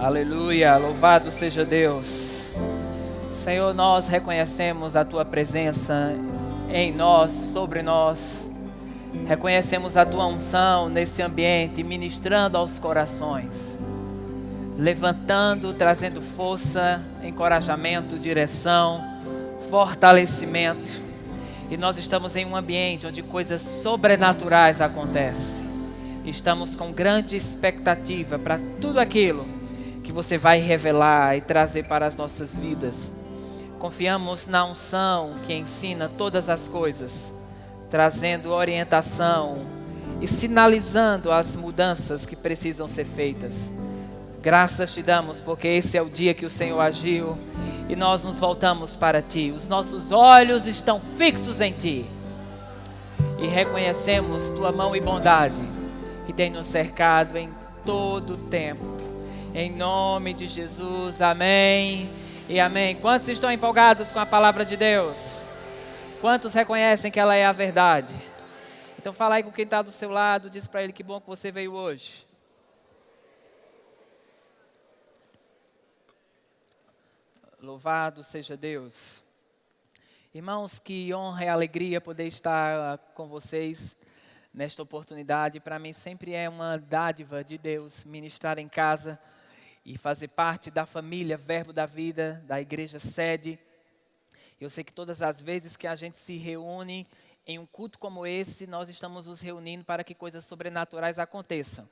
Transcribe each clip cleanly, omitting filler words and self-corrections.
Aleluia, louvado seja Deus. Senhor, nós reconhecemos a Tua presença em nós, sobre nós. Reconhecemos a Tua unção nesse ambiente, ministrando aos corações. Levantando, trazendo força, encorajamento, direção, fortalecimento. E nós estamos em um ambiente onde coisas sobrenaturais acontecem. Estamos com grande expectativa para tudo aquilo que você vai revelar e trazer para as nossas vidas. Confiamos na unção que ensina todas as coisas, trazendo orientação e sinalizando as mudanças que precisam ser feitas. Graças te damos porque esse é o dia que o Senhor agiu e nós nos voltamos para Ti. Os nossos olhos estão fixos em Ti e reconhecemos Tua mão e bondade que tem nos cercado em todo o tempo. Em nome de Jesus, amém e amém. Quantos estão empolgados com a palavra de Deus? Quantos reconhecem que ela é a verdade? Então fala aí com quem está do seu lado, diz para ele que bom que você veio hoje. Louvado seja Deus. Irmãos, que honra e alegria poder estar com vocês nesta oportunidade. Para mim sempre é uma dádiva de Deus ministrar em casa e fazer parte da família Verbo da Vida, da Igreja Sede. Eu sei que todas as vezes que a gente se reúne em um culto como esse, nós estamos nos reunindo para que coisas sobrenaturais aconteçam.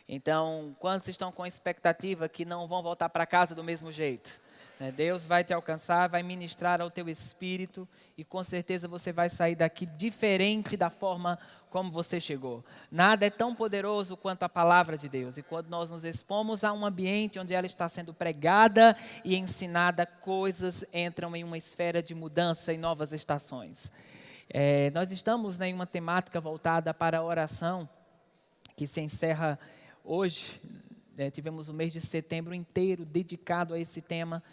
Então, quantos estão com a expectativa que não vão voltar para casa do mesmo jeito? Deus vai te alcançar, vai ministrar ao teu espírito e com certeza você vai sair daqui diferente da forma como você chegou. Nada é tão poderoso quanto a palavra de Deus. E quando nós nos expomos a um ambiente onde ela está sendo pregada e ensinada, coisas entram em uma esfera de mudança em novas estações. Nós estamos em uma temática voltada para a oração que se encerra hoje. Tivemos o mês de setembro inteiro dedicado a esse tema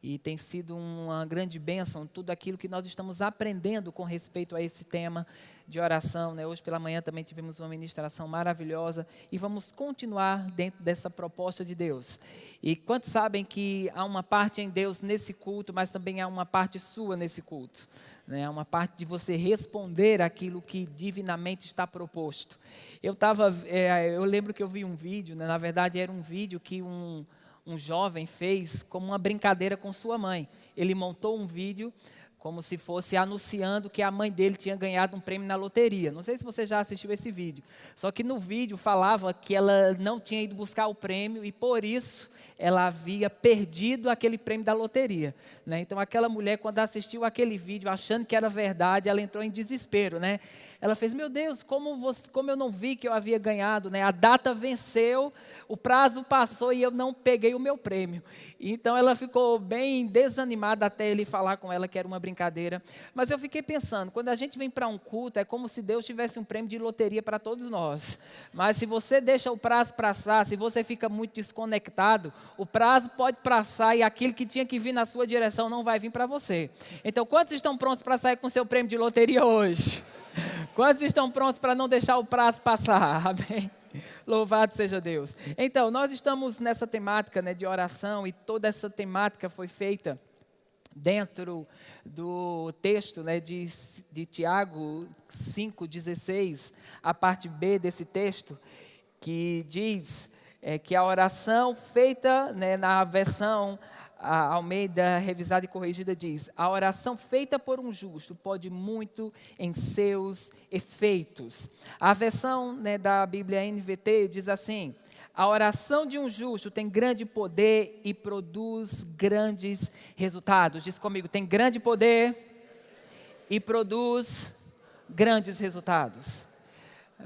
e tem sido uma grande bênção tudo aquilo que nós estamos aprendendo com respeito a esse tema de oração. Hoje pela manhã também tivemos uma ministração maravilhosa e vamos continuar dentro dessa proposta de Deus. E quantos sabem que há uma parte em Deus nesse culto, mas também há uma parte sua nesse culto? Há uma parte de você responder aquilo que divinamente está proposto. Eu lembro que eu vi um vídeo, na verdade era um vídeo que um jovem fez como uma brincadeira com sua mãe. Ele montou um vídeo como se fosse anunciando que a mãe dele tinha ganhado um prêmio na loteria. Não sei se você já assistiu esse vídeo. Só que no vídeo falava que ela não tinha ido buscar o prêmio e por isso ela havia perdido aquele prêmio da loteria. Então aquela mulher, quando assistiu aquele vídeo, achando que era verdade, ela entrou em desespero. Ela fez, meu Deus, como eu não vi que eu havia ganhado, a data venceu, o prazo passou e eu não peguei o meu prêmio. Então ela ficou bem desanimada até ele falar com ela que era uma brincadeira. Mas eu fiquei pensando, quando a gente vem para um culto, é como se Deus tivesse um prêmio de loteria para todos nós. Mas se você deixa o prazo passar, se você fica muito desconectado, o prazo pode passar e aquilo que tinha que vir na sua direção não vai vir para você. Então quantos estão prontos para sair com seu prêmio de loteria hoje? Quantos estão prontos para não deixar o prazo passar? Amém? Louvado seja Deus. Então, nós estamos nessa temática de oração e toda essa temática foi feita dentro do texto de Tiago 5,16, a parte B desse texto, que diz que a oração feita na versão a Almeida Revisada e Corrigida diz: a oração feita por um justo pode muito em seus efeitos. A versão da Bíblia NVT diz assim: a oração de um justo tem grande poder e produz grandes resultados. Diz comigo, tem grande poder e produz grandes resultados.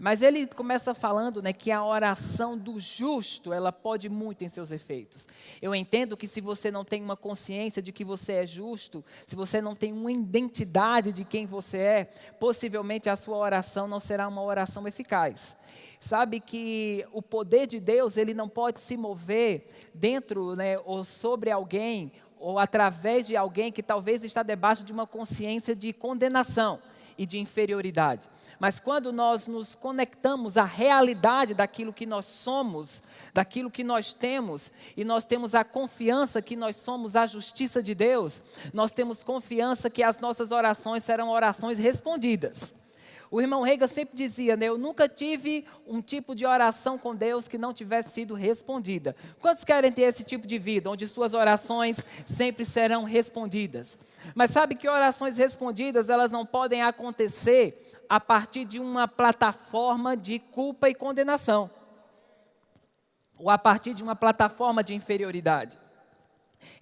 Mas ele começa falando que a oração do justo, ela pode muito em seus efeitos. Eu entendo que se você não tem uma consciência de que você é justo, se você não tem uma identidade de quem você é, possivelmente a sua oração não será uma oração eficaz. Sabe que o poder de Deus, ele não pode se mover dentro ou sobre alguém, ou através de alguém que talvez está debaixo de uma consciência de condenação e de inferioridade. Mas quando nós nos conectamos à realidade daquilo que nós somos, daquilo que nós temos, e nós temos a confiança que nós somos a justiça de Deus, nós temos confiança que as nossas orações serão orações respondidas. O irmão Reiga sempre dizia, né, eu nunca tive um tipo de oração com Deus que não tivesse sido respondida. Quantos querem ter esse tipo de vida, onde suas orações sempre serão respondidas? Mas sabe que orações respondidas, elas não podem acontecer a partir de uma plataforma de culpa e condenação, ou a partir de uma plataforma de inferioridade.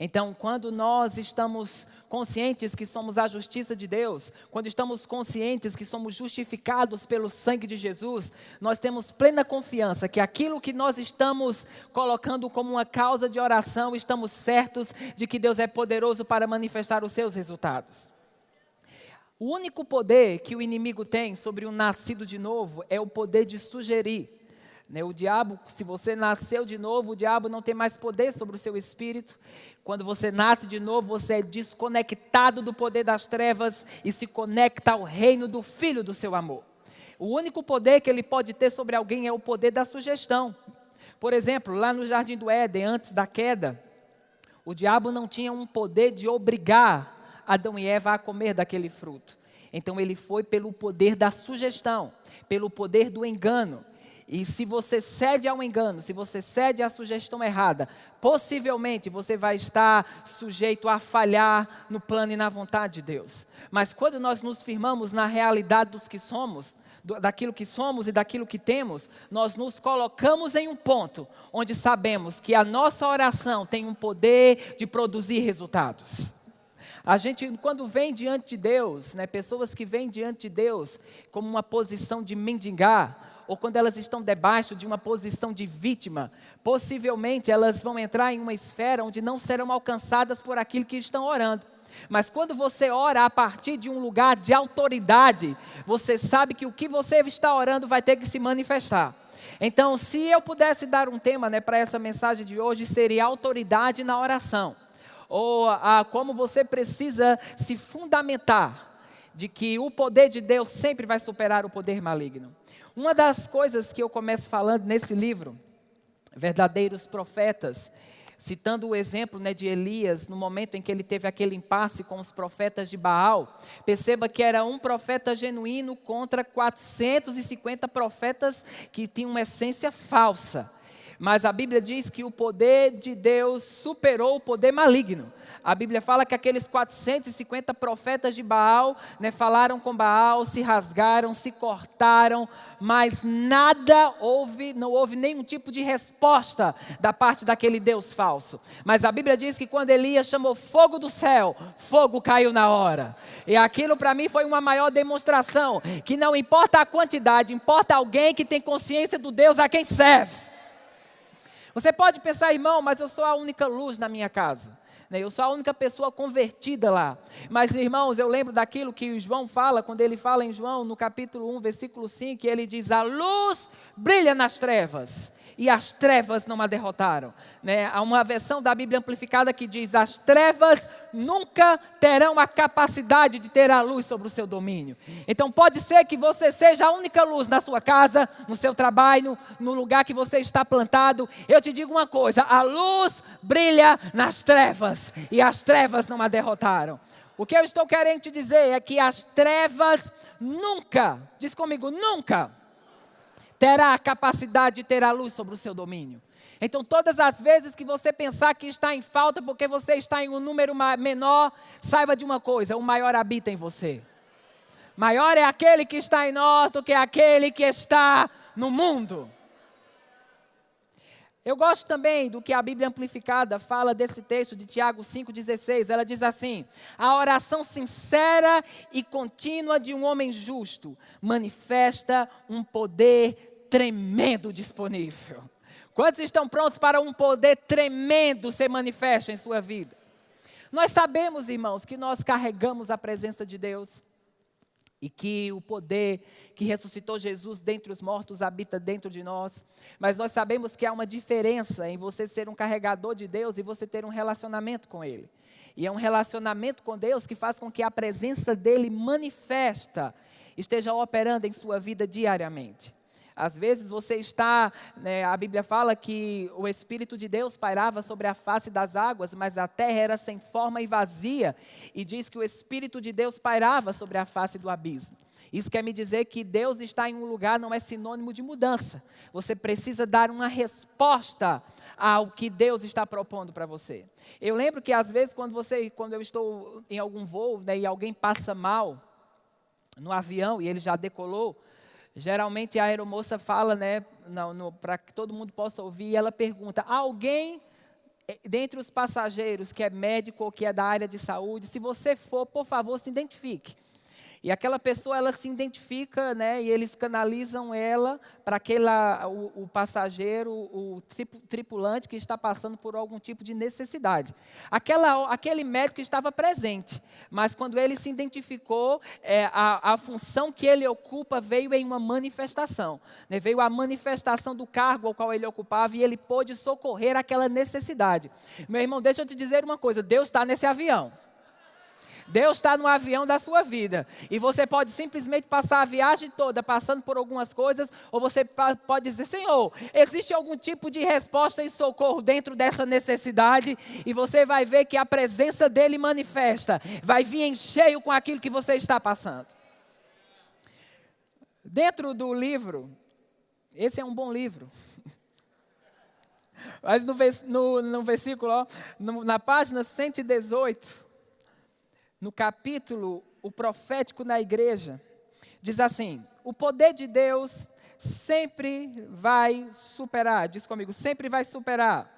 Então, quando nós estamos conscientes que somos a justiça de Deus, quando estamos conscientes que somos justificados pelo sangue de Jesus, nós temos plena confiança que aquilo que nós estamos colocando como uma causa de oração, estamos certos de que Deus é poderoso para manifestar os seus resultados. O único poder que o inimigo tem sobre o nascido de novo é o poder de sugerir. O diabo, se você nasceu de novo, o diabo não tem mais poder sobre o seu espírito. Quando você nasce de novo, você é desconectado do poder das trevas e se conecta ao reino do Filho do seu amor. O único poder que ele pode ter sobre alguém é o poder da sugestão. Por exemplo, lá no Jardim do Éden, antes da queda, o diabo não tinha um poder de obrigar Adão e Eva a comer daquele fruto. Então ele foi pelo poder da sugestão, pelo poder do engano. E se você cede ao engano, se você cede à sugestão errada, possivelmente você vai estar sujeito a falhar no plano e na vontade de Deus. Mas quando nós nos firmamos na realidade dos que somos, daquilo que somos e daquilo que temos, nós nos colocamos em um ponto onde sabemos que a nossa oração tem um poder de produzir resultados. A gente, quando vem diante de Deus, pessoas que vêm diante de Deus como uma posição de mendigar, ou quando elas estão debaixo de uma posição de vítima, possivelmente elas vão entrar em uma esfera onde não serão alcançadas por aquilo que estão orando. Mas quando você ora a partir de um lugar de autoridade, você sabe que o que você está orando vai ter que se manifestar. Então, se eu pudesse dar um tema para essa mensagem de hoje, seria autoridade na oração. Ou como você precisa se fundamentar de que o poder de Deus sempre vai superar o poder maligno. Uma das coisas que eu começo falando nesse livro, Verdadeiros Profetas, citando o exemplo de Elias, no momento em que ele teve aquele impasse com os profetas de Baal, perceba que era um profeta genuíno contra 450 profetas que tinham uma essência falsa. Mas a Bíblia diz que o poder de Deus superou o poder maligno. A Bíblia fala que aqueles 450 profetas de Baal, falaram com Baal, se rasgaram, se cortaram, mas nada houve, não houve nenhum tipo de resposta da parte daquele Deus falso. Mas a Bíblia diz que quando Elias chamou fogo do céu, fogo caiu na hora. E aquilo para mim foi uma maior demonstração, que não importa a quantidade, importa alguém que tem consciência do Deus a quem serve. Você pode pensar, irmão, mas eu sou a única luz na minha casa. Eu sou a única pessoa convertida lá. Mas, irmãos, eu lembro daquilo que João fala, quando ele fala em João, no capítulo 1, versículo 5, que ele diz, a luz brilha nas trevas, e as trevas não a derrotaram. Há uma versão da Bíblia amplificada que diz, as trevas nunca terão a capacidade de ter a luz sobre o seu domínio. Então pode ser que você seja a única luz na sua casa, no seu trabalho, no lugar que você está plantado. Eu te digo uma coisa, a luz brilha nas trevas, e as trevas não a derrotaram. O que eu estou querendo te dizer é que as trevas nunca, diz comigo, nunca terá a capacidade de ter a luz sobre o seu domínio. Então, todas as vezes que você pensar que está em falta porque você está em um número menor, saiba de uma coisa, o maior habita em você. Maior é aquele que está em nós do que aquele que está no mundo. Eu gosto também do que a Bíblia amplificada fala desse texto de Tiago 5,16. Ela diz assim, a oração sincera e contínua de um homem justo manifesta um poder tremendo disponível. Quantos estão prontos para um poder tremendo ser manifesto em sua vida? Nós sabemos, irmãos, que nós carregamos a presença de Deus. E que o poder que ressuscitou Jesus dentre os mortos habita dentro de nós. Mas nós sabemos que há uma diferença em você ser um carregador de Deus e você ter um relacionamento com Ele. E é um relacionamento com Deus que faz com que a presença dele manifesta esteja operando em sua vida diariamente. Às vezes você está, a Bíblia fala que o Espírito de Deus pairava sobre a face das águas, mas a terra era sem forma e vazia. E diz que o Espírito de Deus pairava sobre a face do abismo. Isso quer me dizer que Deus está em um lugar não é sinônimo de mudança. Você precisa dar uma resposta ao que Deus está propondo para você. Eu lembro que às vezes quando eu estou em algum voo, e alguém passa mal no avião e ele já decolou, geralmente a aeromoça fala, para que todo mundo possa ouvir, e ela pergunta: alguém dentre os passageiros que é médico ou que é da área de saúde, se você for, por favor, se identifique. E aquela pessoa, ela se identifica, e eles canalizam ela para o passageiro, o tripulante que está passando por algum tipo de necessidade. Aquele médico estava presente, mas quando ele se identificou, a função que ele ocupa veio em uma manifestação. Veio a manifestação do cargo ao qual ele ocupava e ele pôde socorrer aquela necessidade. Meu irmão, deixa eu te dizer uma coisa, Deus está nesse avião. Deus está no avião da sua vida. E você pode simplesmente passar a viagem toda passando por algumas coisas, ou você pode dizer: Senhor, existe algum tipo de resposta e socorro dentro dessa necessidade? E você vai ver que a presença dele manifesta, vai vir em cheio com aquilo que você está passando. Dentro do livro, esse é um bom livro. Mas no versículo, na página 118, no capítulo, o profético na igreja, diz assim: o poder de Deus sempre vai superar. Diz comigo: sempre vai superar.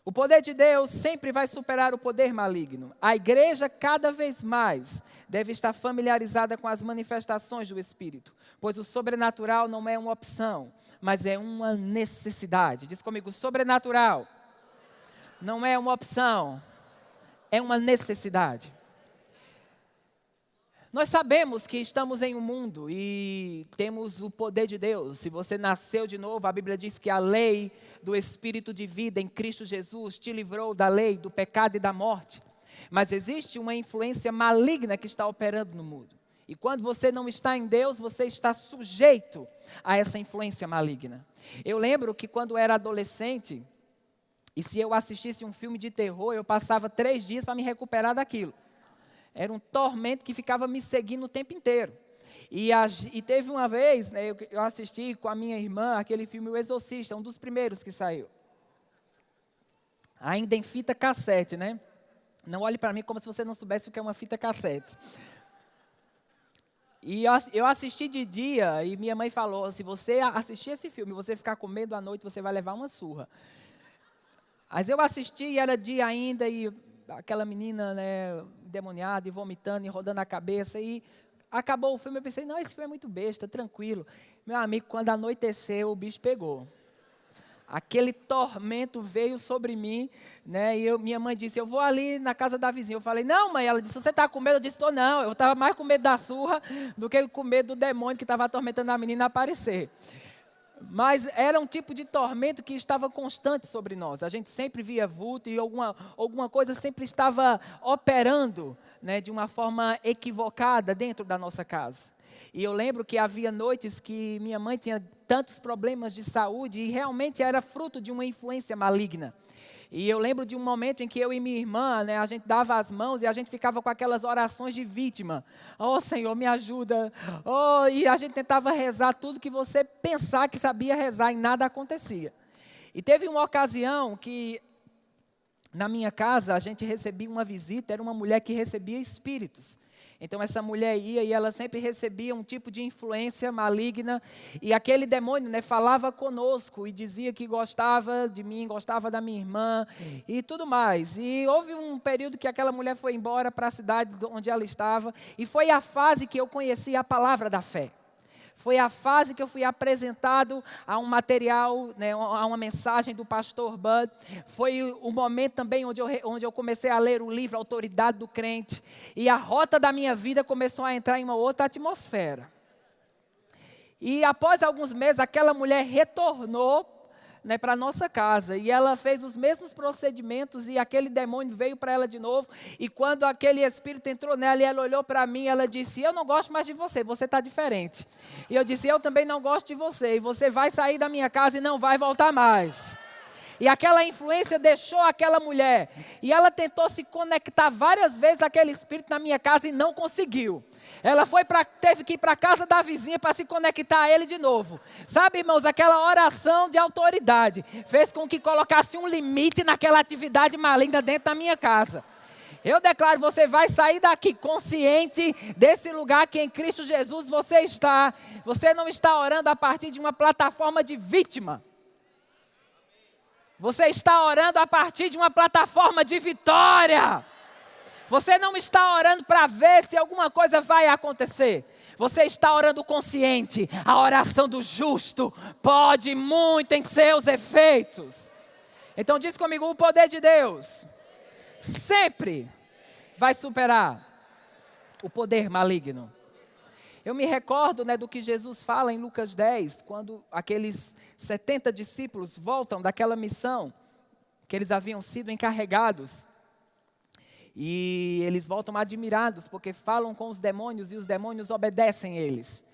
O poder de Deus sempre vai superar o poder maligno. A igreja, cada vez mais, deve estar familiarizada com as manifestações do Espírito, pois o sobrenatural não é uma opção, mas é uma necessidade. Diz comigo: sobrenatural não é uma opção, é uma necessidade. Nós sabemos que estamos em um mundo e temos o poder de Deus. Se você nasceu de novo, a Bíblia diz que a lei do Espírito de vida em Cristo Jesus te livrou da lei, do pecado e da morte. Mas existe uma influência maligna que está operando no mundo. E quando você não está em Deus, você está sujeito a essa influência maligna. Eu lembro que quando era adolescente, e se eu assistisse um filme de terror, eu passava 3 dias para me recuperar daquilo. Era um tormento que ficava me seguindo o tempo inteiro. E teve uma vez, eu assisti com a minha irmã aquele filme O Exorcista, um dos primeiros que saiu. Ainda em fita cassete, Não olhe para mim como se você não soubesse o que é uma fita cassete. E eu assisti de dia e minha mãe falou: se você assistir esse filme e você ficar com medo à noite, você vai levar uma surra. Mas eu assisti e era dia ainda, e aquela menina, endemoniada e vomitando e rodando a cabeça, e acabou o filme. Eu pensei: não, esse filme é muito besta, tranquilo. Meu amigo, quando anoiteceu, o bicho pegou. Aquele tormento veio sobre mim, e minha mãe disse: eu vou ali na casa da vizinha. Eu falei: não, mãe. Ela disse: você está com medo? Eu disse: não, eu estava mais com medo da surra do que com medo do demônio que estava atormentando a menina aparecer. Mas era um tipo de tormento que estava constante sobre nós. A gente sempre via vulto e alguma coisa sempre estava operando, de uma forma equivocada dentro da nossa casa. E eu lembro que havia noites que minha mãe tinha tantos problemas de saúde e realmente era fruto de uma influência maligna. E eu lembro de um momento em que eu e minha irmã, a gente dava as mãos e a gente ficava com aquelas orações de vítima. Oh, Senhor, me ajuda. Oh, e a gente tentava rezar tudo que você pensar que sabia rezar e nada acontecia. E teve uma ocasião que na minha casa a gente recebia uma visita, era uma mulher que recebia espíritos. Então essa mulher ia e ela sempre recebia um tipo de influência maligna. E aquele demônio, falava conosco e dizia que gostava de mim, gostava da minha irmã e tudo mais. E houve um período que aquela mulher foi embora para a cidade onde ela estava. E foi a fase que eu conheci a palavra da fé. Foi a fase que eu fui apresentado a um material, a uma mensagem do pastor Bud. Foi o momento também onde eu comecei a ler o livro Autoridade do Crente. E a rota da minha vida começou a entrar em uma outra atmosfera. E após alguns meses, aquela mulher retornou, né, para a nossa casa. E ela fez os mesmos procedimentos e aquele demônio veio para ela de novo. E quando aquele espírito entrou nela e ela olhou para mim, ela disse, eu não gosto mais de você, você está diferente. E eu disse, eu também não gosto de você. E você vai sair da minha casa e não vai voltar mais. E aquela influência deixou aquela mulher. E ela tentou se conectar várias vezes àquele espírito na minha casa e não conseguiu. Ela teve que ir para a casa da vizinha para se conectar a ele de novo. Sabe, irmãos, aquela oração de autoridade fez com que colocasse um limite naquela atividade maligna dentro da minha casa. Eu declaro, você vai sair daqui consciente desse lugar que em Cristo Jesus você está. Você não está orando a partir de uma plataforma de vítima. Você está orando a partir de uma plataforma de vitória. Você não está orando para ver se alguma coisa vai acontecer. Você está orando consciente. A oração do justo pode muito em seus efeitos. Então diz comigo, o poder de Deus sempre vai superar o poder maligno. Eu me recordo, né, do que Jesus fala em Lucas 10, quando aqueles 70 discípulos voltam daquela missão que eles haviam sido encarregados. E eles voltam admirados, porque falam com os demônios e os demônios obedecem eles.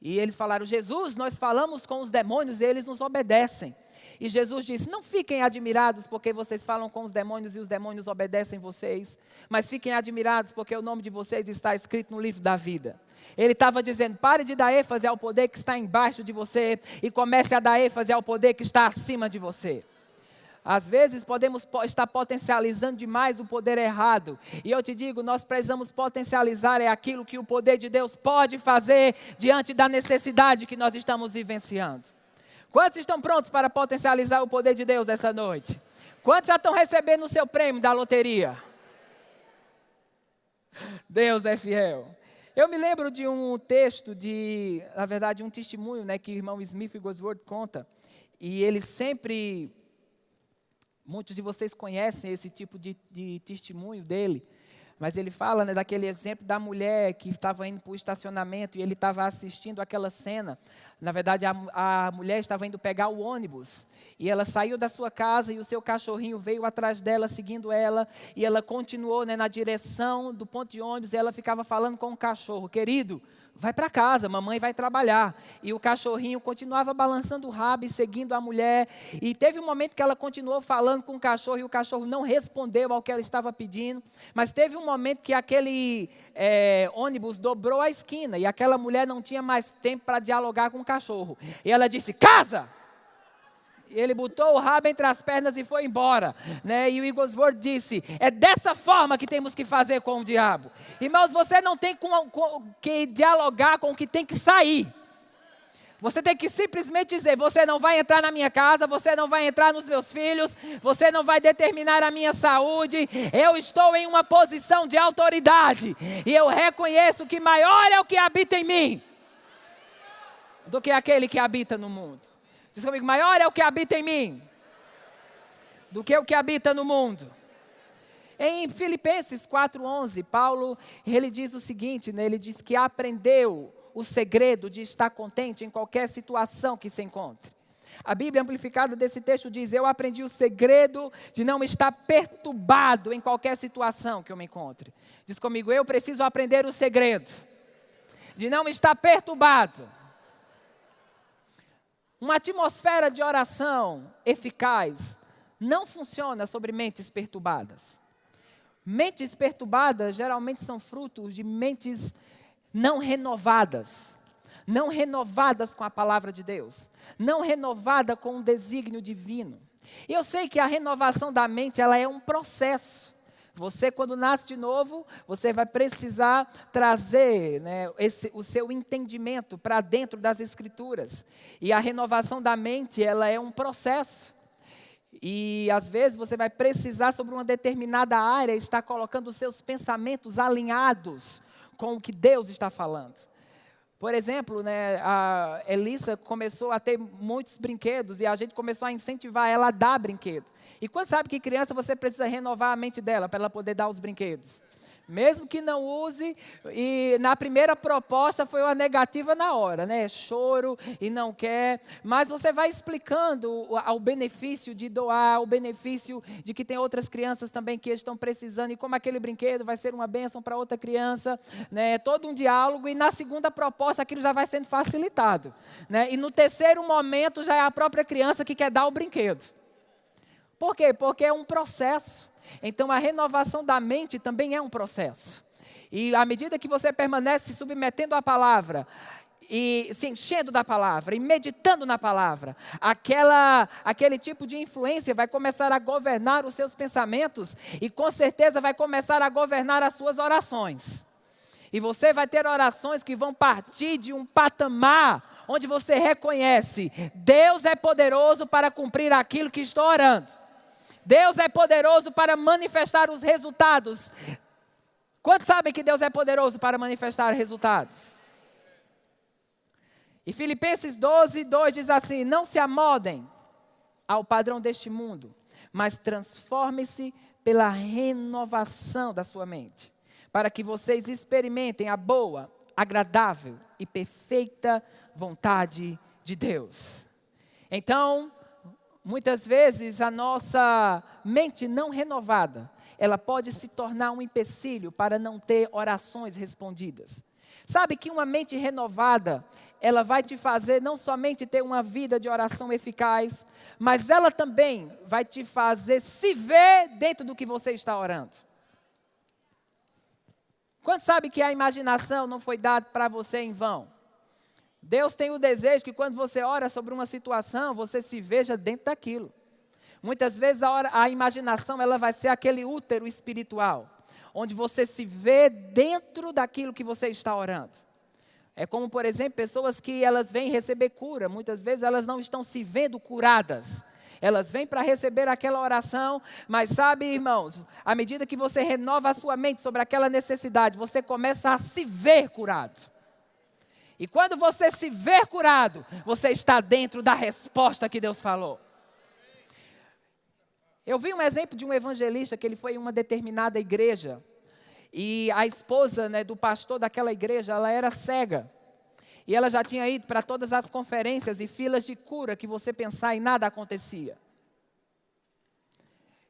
E eles falaram, Jesus, nós falamos com os demônios e eles nos obedecem. E Jesus disse, não fiquem admirados porque vocês falam com os demônios e os demônios obedecem vocês. Mas fiquem admirados porque o nome de vocês está escrito no livro da vida. Ele estava dizendo, pare de dar ênfase ao poder que está embaixo de você e comece a dar ênfase ao poder que está acima de você. Às vezes podemos estar potencializando demais o poder errado. E eu te digo, nós precisamos potencializar aquilo que o poder de Deus pode fazer diante da necessidade que nós estamos vivenciando. Quantos estão prontos para potencializar o poder de Deus essa noite? Quantos já estão recebendo o seu prêmio da loteria? Deus é fiel. Eu me lembro de um texto, na verdade um testemunho, né, que o irmão Smith Wigglesworth conta. E ele sempre... Muitos de vocês conhecem esse tipo de testemunho dele, mas ele fala, né, daquele exemplo da mulher que estava indo para o estacionamento e ele estava assistindo aquela cena. Na verdade, a mulher estava indo pegar o ônibus e ela saiu da sua casa e o seu cachorrinho veio atrás dela, seguindo ela, e ela continuou, né, na direção do ponto de ônibus e ela ficava falando com o cachorro, querido, vai para casa, mamãe vai trabalhar. E o cachorrinho continuava balançando o rabo e seguindo a mulher. E teve um momento que ela continuou falando com o cachorro e o cachorro não respondeu ao que ela estava pedindo. Mas teve um momento que aquele ônibus dobrou a esquina e aquela mulher não tinha mais tempo para dialogar com o cachorro. E ela disse, casa! Ele botou o rabo entre as pernas e foi embora, né? E o Wigglesworth disse, é dessa forma que temos que fazer com o diabo. Irmãos, você não tem que dialogar com o que tem que sair. Você tem que simplesmente dizer, você não vai entrar na minha casa, você não vai entrar nos meus filhos, você não vai determinar a minha saúde. Eu estou em uma posição de autoridade e eu reconheço que maior é o que habita em mim do que aquele que habita no mundo. Diz comigo, maior é o que habita em mim do que o que habita no mundo. Em Filipenses 4:11, Paulo, ele diz o seguinte, né? Ele diz que aprendeu o segredo de estar contente em qualquer situação que se encontre. A Bíblia amplificada desse texto diz, eu aprendi o segredo de não estar perturbado em qualquer situação que eu me encontre. Diz comigo, eu preciso aprender o segredo de não estar perturbado. Uma atmosfera de oração eficaz não funciona sobre mentes perturbadas. Mentes perturbadas geralmente são frutos de mentes não renovadas. Não renovadas com a palavra de Deus. Não renovada com o desígnio divino. E eu sei que a renovação da mente, ela é um processo. Você, quando nasce de novo, você vai precisar trazer, né, o seu entendimento para dentro das Escrituras. E a renovação da mente, ela é um processo. E, às vezes, você vai precisar, sobre uma determinada área, estar colocando os seus pensamentos alinhados com o que Deus está falando. Por exemplo, né, a Elissa começou a ter muitos brinquedos e a gente começou a incentivar ela a dar brinquedo. E quando sabe que criança você precisa renovar a mente dela para ela poder dar os brinquedos? Mesmo que não use, e na primeira proposta foi uma negativa na hora, né? Choro e não quer. Mas você vai explicando o benefício de doar, o benefício de que tem outras crianças também que estão precisando e como aquele brinquedo vai ser uma bênção para outra criança, né? Todo um diálogo, e na segunda proposta aquilo já vai sendo facilitado, né? E no terceiro momento já é a própria criança que quer dar o brinquedo. Por quê? Porque é um processo. Então, a renovação da mente também é um processo. E à medida que você permanece se submetendo à palavra, e se enchendo da palavra, e meditando na palavra, aquele tipo de influência vai começar a governar os seus pensamentos, e com certeza vai começar a governar as suas orações. E você vai ter orações que vão partir de um patamar, onde você reconhece, Deus é poderoso para cumprir aquilo que estou orando. Deus é poderoso para manifestar os resultados. Quantos sabem que Deus é poderoso para manifestar resultados? E Filipenses 12:2 diz assim: não se amodem ao padrão deste mundo, mas transforme-se pela renovação da sua mente, para que vocês experimentem a boa, agradável e perfeita vontade de Deus. Então, muitas vezes a nossa mente não renovada, ela pode se tornar um empecilho para não ter orações respondidas. Sabe que uma mente renovada, ela vai te fazer não somente ter uma vida de oração eficaz, mas ela também vai te fazer se ver dentro do que você está orando. Quantos sabem que a imaginação não foi dada para você em vão? Deus tem o desejo que quando você ora sobre uma situação, você se veja dentro daquilo. Muitas vezes a imaginação ela vai ser aquele útero espiritual, onde você se vê dentro daquilo que você está orando. É como, por exemplo, pessoas que elas vêm receber cura, muitas vezes elas não estão se vendo curadas. Elas vêm para receber aquela oração, mas sabe, irmãos, à medida que você renova a sua mente sobre aquela necessidade, você começa a se ver curado. E quando você se vê curado, você está dentro da resposta que Deus falou. Eu vi um exemplo de um evangelista que ele foi em uma determinada igreja. E a esposa, né, do pastor daquela igreja, ela era cega. E ela já tinha ido para todas as conferências e filas de cura que você pensar e nada acontecia.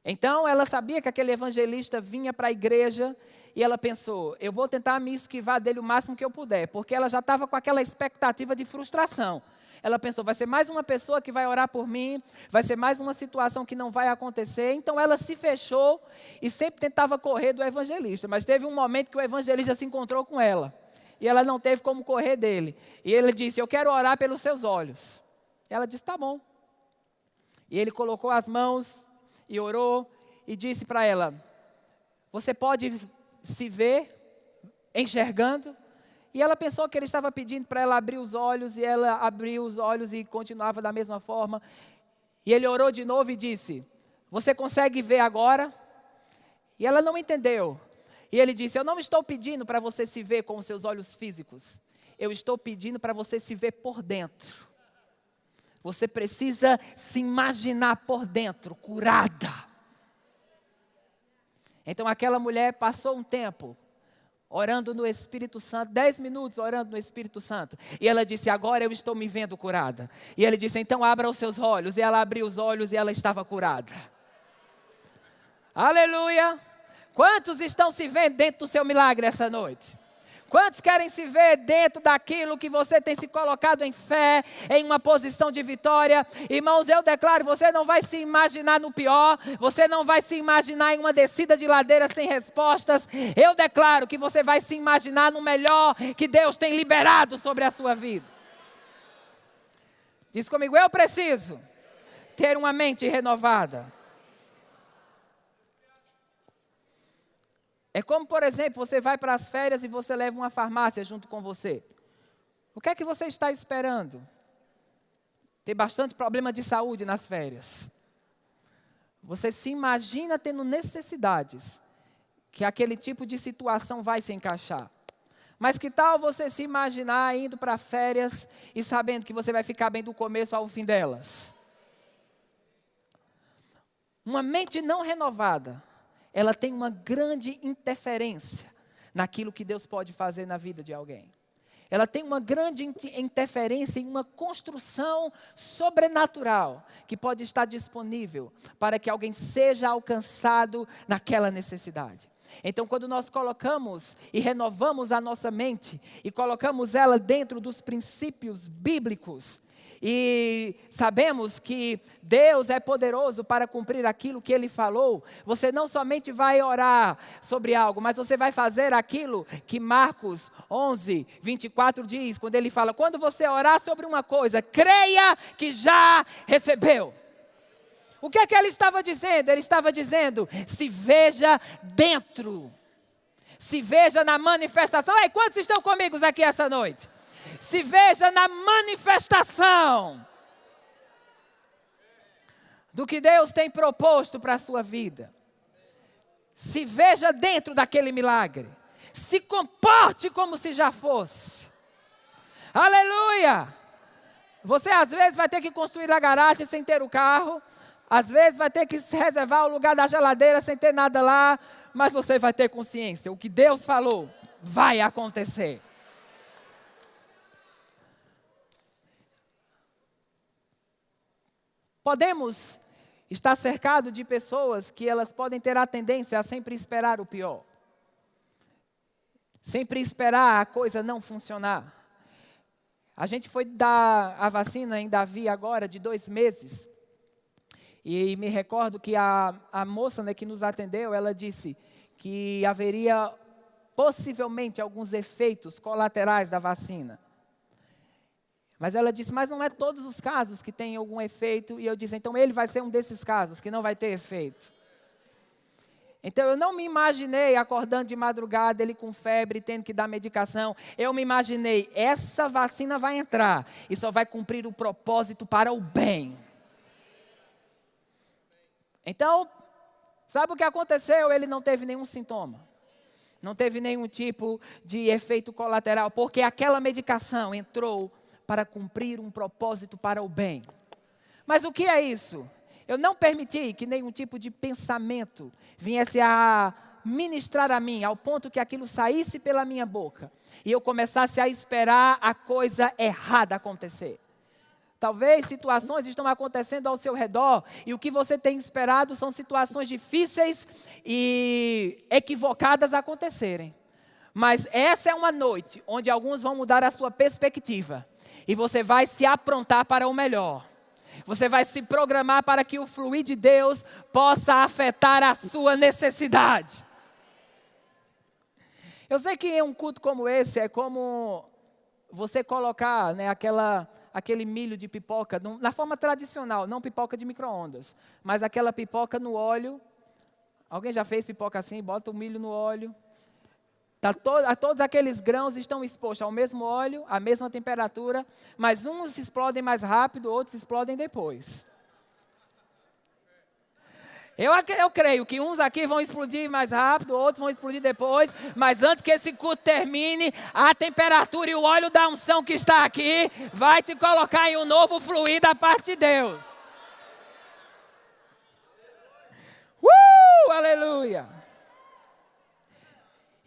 Então ela sabia que aquele evangelista vinha para a igreja e ela pensou, eu vou tentar me esquivar dele o máximo que eu puder, porque ela já estava com aquela expectativa de frustração. Ela pensou, vai ser mais uma pessoa que vai orar por mim, vai ser mais uma situação que não vai acontecer. Então ela se fechou e sempre tentava correr do evangelista, mas teve um momento que o evangelista se encontrou com ela e ela não teve como correr dele. E ele disse, eu quero orar pelos seus olhos. Ela disse, tá bom. E ele colocou as mãos e orou e disse para ela, você pode se ver enxergando? E ela pensou que ele estava pedindo para ela abrir os olhos, e ela abriu os olhos e continuava da mesma forma. E ele orou de novo e disse, você consegue ver agora? E ela não entendeu. E ele disse, eu não estou pedindo para você se ver com os seus olhos físicos. Eu estou pedindo para você se ver por dentro. Você precisa se imaginar por dentro, curada. Então aquela mulher passou um tempo orando no Espírito Santo, 10 minutos orando no Espírito Santo. E ela disse, agora eu estou me vendo curada. E ele disse, então abra os seus olhos. E ela abriu os olhos e ela estava curada. Aleluia! Quantos estão se vendo dentro do seu milagre essa noite? Quantos querem se ver dentro daquilo que você tem se colocado em fé, em uma posição de vitória? Irmãos, eu declaro, você não vai se imaginar no pior, você não vai se imaginar em uma descida de ladeira sem respostas. Eu declaro que você vai se imaginar no melhor que Deus tem liberado sobre a sua vida. Diz comigo, eu preciso ter uma mente renovada. É como, por exemplo, você vai para as férias e você leva uma farmácia junto com você. O que é que você está esperando? Ter bastante problema de saúde nas férias. Você se imagina tendo necessidades, que aquele tipo de situação vai se encaixar. Mas que tal você se imaginar indo para férias e sabendo que você vai ficar bem do começo ao fim delas? Uma mente não renovada, ela tem uma grande interferência naquilo que Deus pode fazer na vida de alguém. Ela tem uma grande interferência em uma construção sobrenatural que pode estar disponível para que alguém seja alcançado naquela necessidade. Então, quando nós colocamos e renovamos a nossa mente e colocamos ela dentro dos princípios bíblicos, e sabemos que Deus é poderoso para cumprir aquilo que Ele falou, você não somente vai orar sobre algo, mas você vai fazer aquilo que Marcos 11, 24 diz, quando ele fala, quando você orar sobre uma coisa, creia que já recebeu. O que é que ele estava dizendo? Ele estava dizendo, se veja dentro, se veja na manifestação. Ei, quantos estão comigo aqui essa noite? Se veja na manifestação do que Deus tem proposto para a sua vida. Se veja dentro daquele milagre. Se comporte como se já fosse. Aleluia! Você às vezes vai ter que construir a garagem sem ter o carro. Às vezes vai ter que reservar o lugar da geladeira sem ter nada lá. Mas você vai ter consciência. O que Deus falou vai acontecer. Podemos estar cercados de pessoas que elas podem ter a tendência a sempre esperar o pior. Sempre esperar a coisa não funcionar. A gente foi dar a vacina em Davi agora de 2 meses. E me recordo que a moça, né, que nos atendeu, ela disse que haveria possivelmente alguns efeitos colaterais da vacina. Mas ela disse, mas não é todos os casos que tem algum efeito. E eu disse, então ele vai ser um desses casos que não vai ter efeito. Então eu não me imaginei acordando de madrugada, ele com febre, tendo que dar medicação. Eu me imaginei, essa vacina vai entrar e só vai cumprir o propósito para o bem. Então, sabe o que aconteceu? Ele não teve nenhum sintoma. Não teve nenhum tipo de efeito colateral, porque aquela medicação entrou para cumprir um propósito para o bem. Mas o que é isso? Eu não permiti que nenhum tipo de pensamento viesse a ministrar a mim, ao ponto que aquilo saísse pela minha boca e eu começasse a esperar a coisa errada acontecer. Talvez situações estão acontecendo ao seu redor e o que você tem esperado são situações difíceis e equivocadas acontecerem. Mas essa é uma noite onde alguns vão mudar a sua perspectiva. E você vai se aprontar para o melhor. Você vai se programar para que o fluir de Deus possa afetar a sua necessidade. Eu sei que em um culto como esse é como você colocar, né, aquele milho de pipoca na forma tradicional, não pipoca de micro-ondas, mas aquela pipoca no óleo. Alguém já fez pipoca assim? Bota o milho no óleo. Todos aqueles grãos estão expostos ao mesmo óleo, à mesma temperatura, mas uns explodem mais rápido, outros explodem depois. Eu creio que uns aqui vão explodir mais rápido, outros vão explodir depois, mas antes que esse culto termine, a temperatura e o óleo da unção que está aqui vai te colocar em um novo fluir da parte de Deus. Aleluia!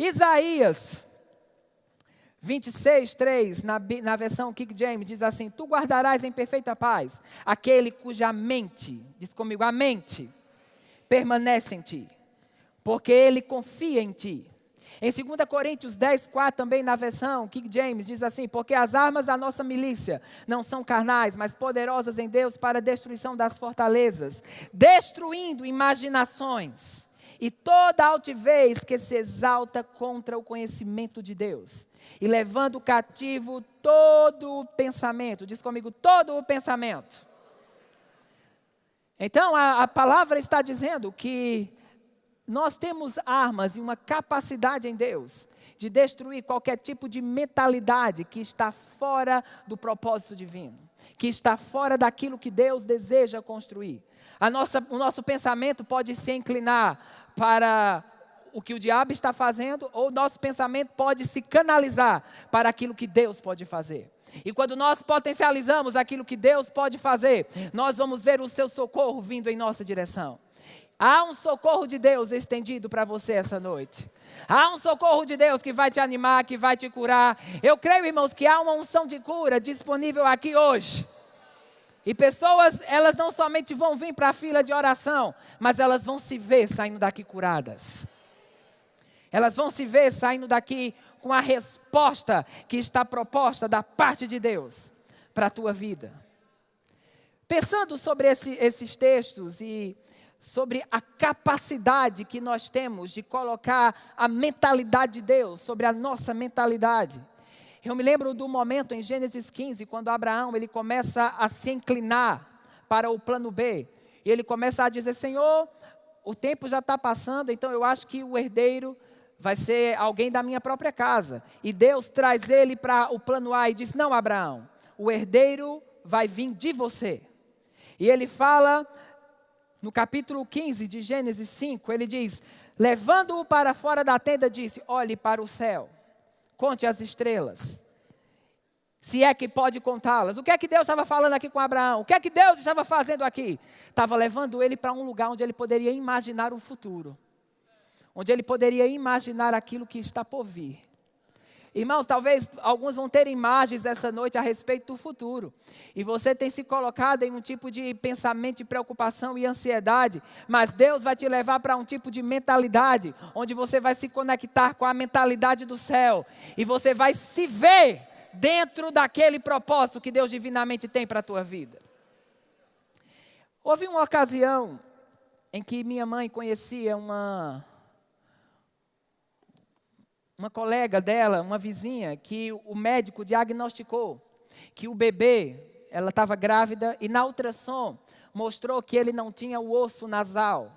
Isaías 26, 3, na versão King James, diz assim, tu guardarás em perfeita paz aquele cuja mente, diz comigo, a mente, permanece em ti, porque ele confia em ti. Em 2 Coríntios 10, 4, também na versão King James, diz assim, porque as armas da nossa milícia não são carnais, mas poderosas em Deus para a destruição das fortalezas, destruindo imaginações e toda altivez que se exalta contra o conhecimento de Deus. E levando cativo todo o pensamento. Diz comigo, todo o pensamento. Então, a palavra está dizendo que nós temos armas e uma capacidade em Deus de destruir qualquer tipo de mentalidade que está fora do propósito divino. Que está fora daquilo que Deus deseja construir. O nosso pensamento pode se inclinar para o que o diabo está fazendo, ou o nosso pensamento pode se canalizar para aquilo que Deus pode fazer. E quando nós potencializamos aquilo que Deus pode fazer, nós vamos ver o seu socorro vindo em nossa direção. Há um socorro de Deus estendido para você essa noite. Há um socorro de Deus que vai te animar, que vai te curar. Eu creio, irmãos, que há uma unção de cura disponível aqui hoje. E pessoas, elas não somente vão vir para a fila de oração, mas elas vão se ver saindo daqui curadas. Elas vão se ver saindo daqui com a resposta que está proposta da parte de Deus para a tua vida. Pensando sobre esses textos e sobre a capacidade que nós temos de colocar a mentalidade de Deus sobre a nossa mentalidade. Eu me lembro do momento em Gênesis 15, quando Abraão ele começa a se inclinar para o plano B. E ele começa a dizer, Senhor, o tempo já está passando, então eu acho que o herdeiro vai ser alguém da minha própria casa. E Deus traz ele para o plano A e diz, não, Abraão, o herdeiro vai vir de você. E ele fala, no capítulo 15 de Gênesis 5, ele diz, levando-o para fora da tenda, disse, olhe para o céu, conte as estrelas, se é que pode contá-las. O que é que Deus estava falando aqui com Abraão? O que é que Deus estava fazendo aqui? Estava levando ele para um lugar onde ele poderia imaginar o futuro, onde ele poderia imaginar aquilo que está por vir. Irmãos, talvez alguns vão ter imagens essa noite a respeito do futuro. E você tem se colocado em um tipo de pensamento de preocupação e ansiedade. Mas Deus vai te levar para um tipo de mentalidade, onde você vai se conectar com a mentalidade do céu. E você vai se ver dentro daquele propósito que Deus divinamente tem para a tua vida. Houve uma ocasião em que minha mãe conhecia uma colega dela, uma vizinha, que o médico diagnosticou que o bebê, ela estava grávida e na ultrassom mostrou que ele não tinha o osso nasal.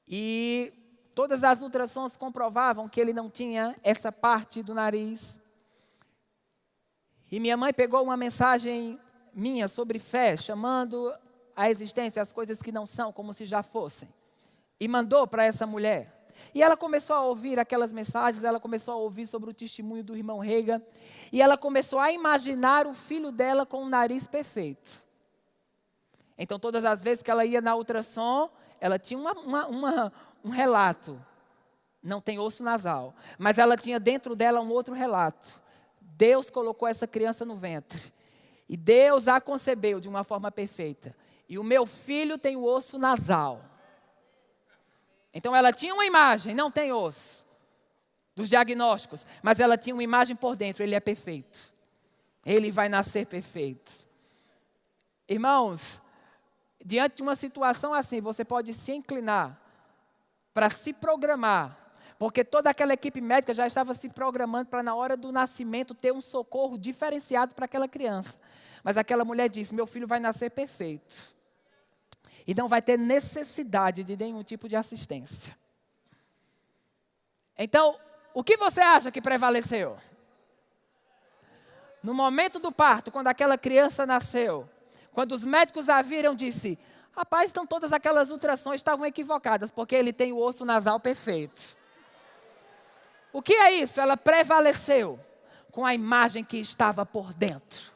E todas as ultrassons comprovavam que ele não tinha essa parte do nariz. E minha mãe pegou uma mensagem minha sobre fé, chamando à existência as coisas que não são como se já fossem. E mandou para essa mulher. E ela começou a ouvir aquelas mensagens, ela começou a ouvir sobre o testemunho do irmão Reagan. E ela começou a imaginar o filho dela com o nariz perfeito. Então todas as vezes que ela ia na ultrassom, ela tinha um relato. Não tem osso nasal. Mas ela tinha dentro dela um outro relato. Deus colocou essa criança no ventre. E Deus a concebeu de uma forma perfeita. E o meu filho tem o osso nasal. Então ela tinha uma imagem, não tem osso, dos diagnósticos, mas ela tinha uma imagem por dentro, ele é perfeito. Ele vai nascer perfeito. Irmãos, diante de uma situação assim, você pode se inclinar para se programar, porque toda aquela equipe médica já estava se programando para na hora do nascimento ter um socorro diferenciado para aquela criança. Mas aquela mulher disse, meu filho vai nascer perfeito. E não vai ter necessidade de nenhum tipo de assistência. Então, o que você acha que prevaleceu? No momento do parto, quando aquela criança nasceu, quando os médicos a viram, disse, rapaz, então todas aquelas ultrassons estavam equivocadas, porque ele tem o osso nasal perfeito. O que é isso? Ela prevaleceu com a imagem que estava por dentro.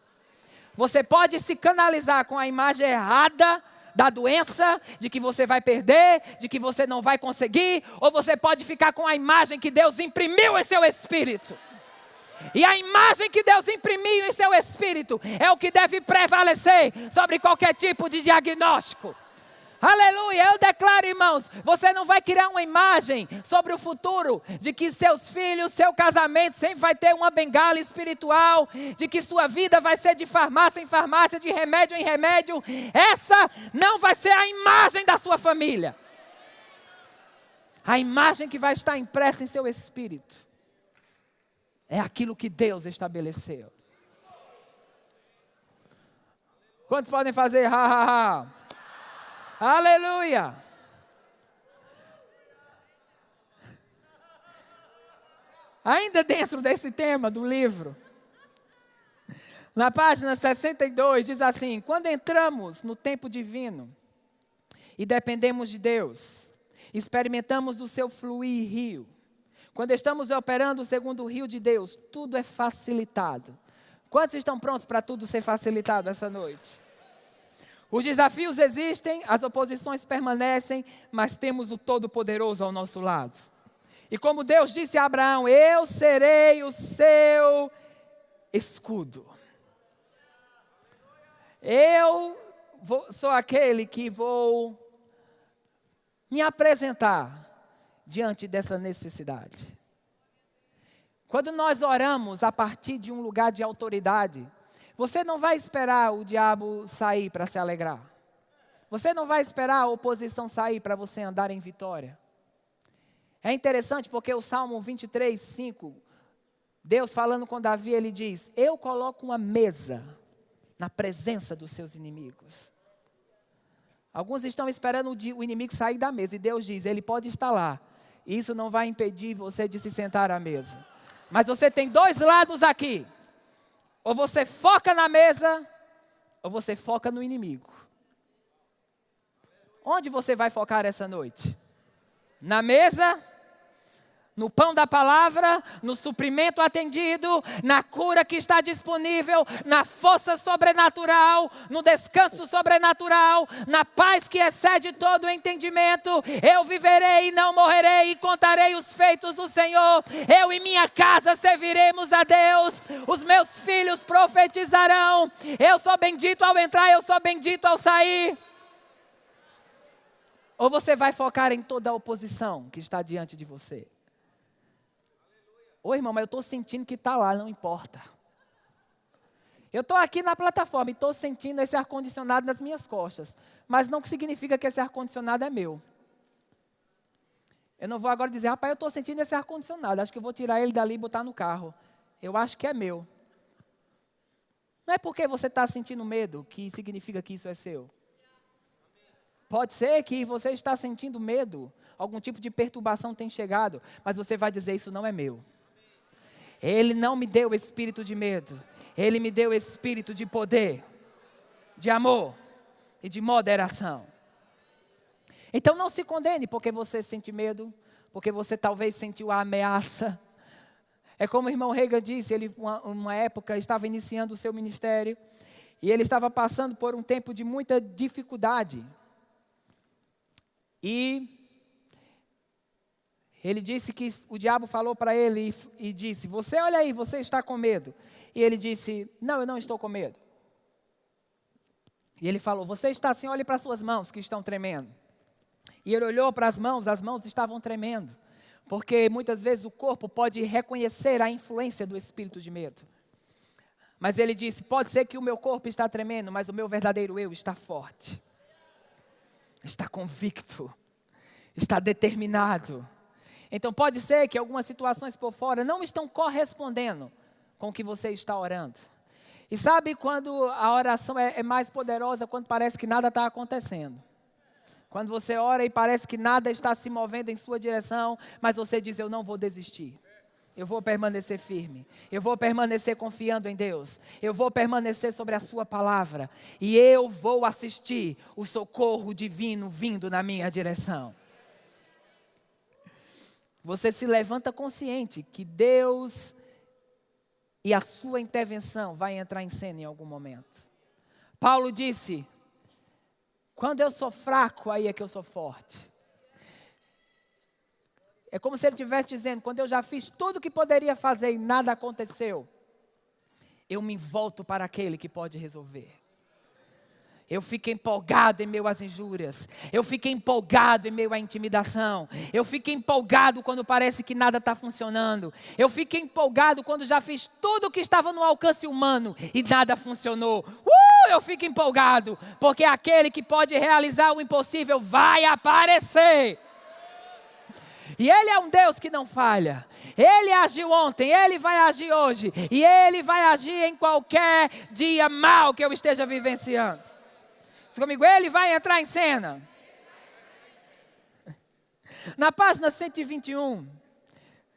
Você pode se canalizar com a imagem errada da doença, de que você vai perder, de que você não vai conseguir, ou você pode ficar com a imagem que Deus imprimiu em seu espírito. E a imagem que Deus imprimiu em seu espírito é o que deve prevalecer sobre qualquer tipo de diagnóstico. Aleluia, eu declaro, irmãos, você não vai criar uma imagem sobre o futuro, de que seus filhos, seu casamento sempre vai ter uma bengala espiritual, de que sua vida vai ser de farmácia em farmácia, de remédio em remédio. Essa não vai ser a imagem da sua família. A imagem que vai estar impressa em seu espírito é aquilo que Deus estabeleceu. Quantos podem fazer ha, ha, ha? Aleluia! Ainda dentro desse tema do livro, na página 62 diz assim, quando entramos no tempo divino e dependemos de Deus, experimentamos do seu fluir rio. Quando estamos operando segundo o rio de Deus, tudo é facilitado. Quantos estão prontos para tudo ser facilitado essa noite? Os desafios existem, as oposições permanecem, mas temos o Todo-Poderoso ao nosso lado. E como Deus disse a Abraão, eu serei o seu escudo. Sou aquele que vou me apresentar diante dessa necessidade. Quando nós oramos a partir de um lugar de autoridade, você não vai esperar o diabo sair para se alegrar. Você não vai esperar a oposição sair para você andar em vitória. É interessante porque o Salmo 23, 5, Deus falando com Davi, ele diz, eu coloco uma mesa na presença dos seus inimigos. Alguns estão esperando o inimigo sair da mesa e Deus diz, ele pode estar lá. Isso não vai impedir você de se sentar à mesa. Mas você tem dois lados aqui. Ou você foca na mesa, ou você foca no inimigo. Onde você vai focar essa noite? Na mesa? No pão da palavra, no suprimento atendido, na cura que está disponível, na força sobrenatural, no descanso sobrenatural, na paz que excede todo o entendimento. Eu viverei e não morrerei e contarei os feitos do Senhor. Eu e minha casa serviremos a Deus. Os meus filhos profetizarão. Eu sou bendito ao entrar, eu sou bendito ao sair. Ou você vai focar em toda a oposição que está diante de você? Ô irmão, mas eu estou sentindo que está lá, não importa. Eu estou aqui na plataforma e estou sentindo esse ar-condicionado nas minhas costas. Mas não significa que esse ar-condicionado é meu. Eu não vou agora dizer, rapaz, eu estou sentindo esse ar-condicionado. Acho que eu vou tirar ele dali e botar no carro. Eu acho que é meu. Não é porque você está sentindo medo que significa que isso é seu. Pode ser que você está sentindo medo. Algum tipo de perturbação tem chegado. Mas você vai dizer, isso não é meu. Ele não me deu espírito de medo. Ele me deu espírito de poder, de amor e de moderação. Então não se condene porque você sente medo, porque você talvez sentiu a ameaça. É como o irmão Reagan disse, ele uma época estava iniciando o seu ministério e ele estava passando por um tempo de muita dificuldade. E ele disse que o diabo falou para ele e disse, você olha aí, você está com medo. E ele disse, não, eu não estou com medo. E ele falou, você está assim, olhe para as suas mãos que estão tremendo. E ele olhou para as mãos estavam tremendo. Porque muitas vezes o corpo pode reconhecer a influência do espírito de medo. Mas ele disse, pode ser que o meu corpo está tremendo, mas o meu verdadeiro eu está forte. Está convicto. Está determinado. Então pode ser que algumas situações por fora não estão correspondendo com o que você está orando. E sabe quando a oração é mais poderosa? Quando parece que nada está acontecendo. Quando você ora e parece que nada está se movendo em sua direção, mas você diz, eu não vou desistir. Eu vou permanecer firme. Eu vou permanecer confiando em Deus. Eu vou permanecer sobre a sua palavra. E eu vou assistir o socorro divino vindo na minha direção. Você se levanta consciente que Deus e a sua intervenção vai entrar em cena em algum momento. Paulo disse, quando eu sou fraco, aí é que eu sou forte. É como se ele estivesse dizendo, quando eu já fiz tudo o que poderia fazer e nada aconteceu, eu me volto para aquele que pode resolver. Eu fico empolgado em meio às injúrias. Eu fico empolgado em meio à intimidação. Eu fico empolgado quando parece que nada está funcionando. Eu fico empolgado quando já fiz tudo o que estava no alcance humano e nada funcionou. Eu fico empolgado, porque aquele que pode realizar o impossível vai aparecer. E Ele é um Deus que não falha. Ele agiu ontem, Ele vai agir hoje. E Ele vai agir em qualquer dia mau que eu esteja vivenciando. Diz comigo, Ele vai entrar em cena. Na página 121,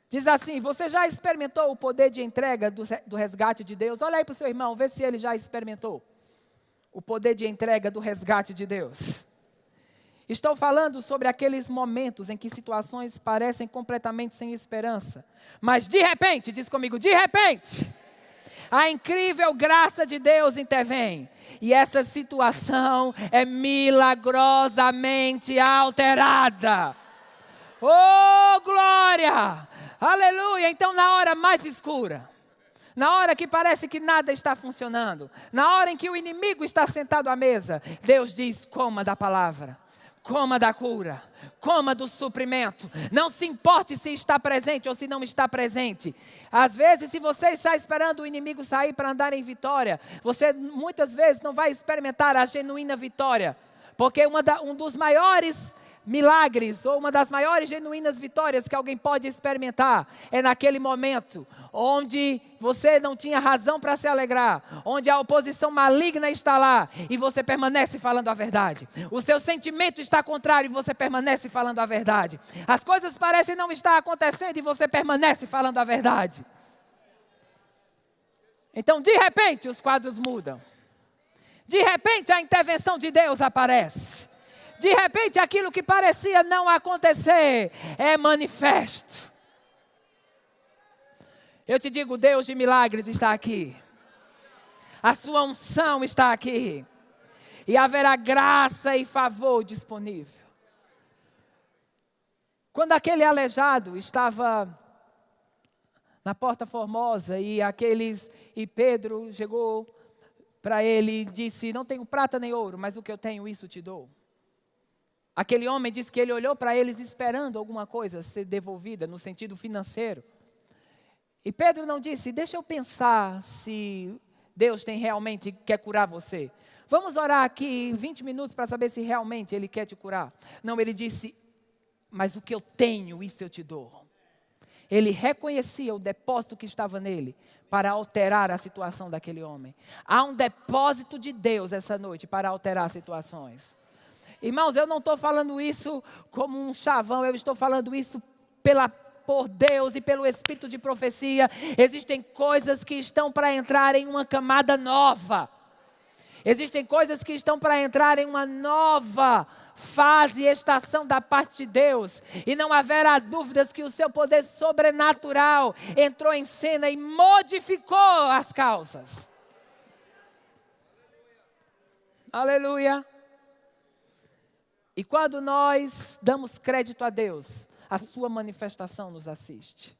diz assim, você já experimentou o poder de entrega do resgate de Deus? Olha aí para o seu irmão, vê se ele já experimentou o poder de entrega do resgate de Deus. Estou falando sobre aqueles momentos em que situações parecem completamente sem esperança. Mas de repente, diz comigo, de repente, a incrível graça de Deus intervém. E essa situação é milagrosamente alterada. Oh, glória! Aleluia! Então, na hora mais escura, na hora que parece que nada está funcionando, na hora em que o inimigo está sentado à mesa, Deus diz: coma da palavra, coma da cura, coma do suprimento. Não se importe se está presente ou se não está presente. Às vezes, se você está esperando o inimigo sair para andar em vitória, você muitas vezes não vai experimentar a genuína vitória. Porque um dos maiores milagres, ou uma das maiores genuínas vitórias que alguém pode experimentar, é naquele momento onde você não tinha razão para se alegrar, onde a oposição maligna está lá e você permanece falando a verdade. O seu sentimento está contrário e você permanece falando a verdade. As coisas parecem não estar acontecendo e você permanece falando a verdade. Então, de repente, os quadros mudam. De repente, a intervenção de Deus aparece. De repente, aquilo que parecia não acontecer é manifesto. Eu te digo, Deus de milagres está aqui. A sua unção está aqui. E haverá graça e favor disponível. Quando aquele aleijado estava na Porta Formosa e Pedro chegou para ele e disse: não tenho prata nem ouro, mas o que eu tenho, isso te dou. Aquele homem disse que ele olhou para eles esperando alguma coisa ser devolvida no sentido financeiro. E Pedro não disse: deixa eu pensar se Deus realmente quer curar você. Vamos orar aqui 20 minutos para saber se realmente Ele quer te curar. Não, ele disse: mas o que eu tenho, isso eu te dou. Ele reconhecia o depósito que estava nele para alterar a situação daquele homem. Há um depósito de Deus essa noite para alterar situações. Irmãos, eu não estou falando isso como um chavão, eu estou falando isso por Deus e pelo Espírito de profecia. Existem coisas que estão para entrar em uma camada nova. Existem coisas que estão para entrar em uma nova fase e estação da parte de Deus. E não haverá dúvidas que o seu poder sobrenatural entrou em cena e modificou as causas. Aleluia. E quando nós damos crédito a Deus, a sua manifestação nos assiste.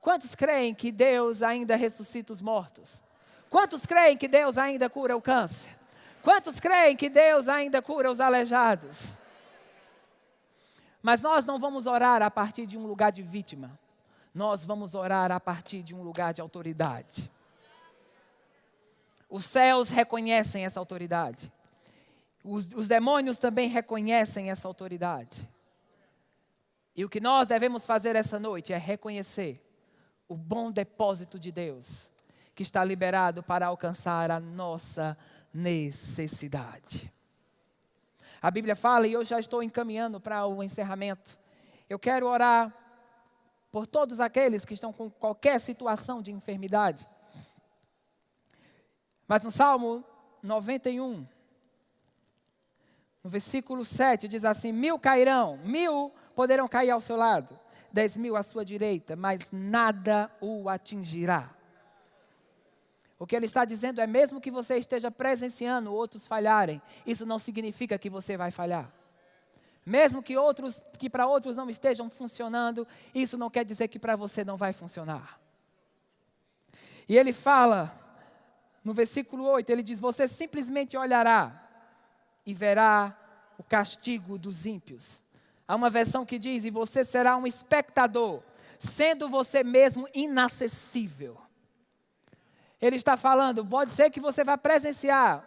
Quantos creem que Deus ainda ressuscita os mortos? Quantos creem que Deus ainda cura o câncer? Quantos creem que Deus ainda cura os aleijados? Mas nós não vamos orar a partir de um lugar de vítima. Nós vamos orar a partir de um lugar de autoridade. Os céus reconhecem essa autoridade. Os demônios também reconhecem essa autoridade. E o que nós devemos fazer essa noite é reconhecer o bom depósito de Deus que está liberado para alcançar a nossa necessidade. A Bíblia fala, e eu já estou encaminhando para o encerramento, eu quero orar por todos aqueles que estão com qualquer situação de enfermidade. Mas no Salmo 91, no versículo 7, diz assim: 1000 cairão, 1000 poderão cair ao seu lado, 10.000 à sua direita, mas nada o atingirá. O que ele está dizendo é, mesmo que você esteja presenciando outros falharem, isso não significa que você vai falhar. Mesmo que para outros não estejam funcionando, isso não quer dizer que para você não vai funcionar. E ele fala, no versículo 8, ele diz: você simplesmente olhará e verá o castigo dos ímpios. Há uma versão que diz: e você será um espectador, sendo você mesmo inacessível. Ele está falando, pode ser que você vá presenciar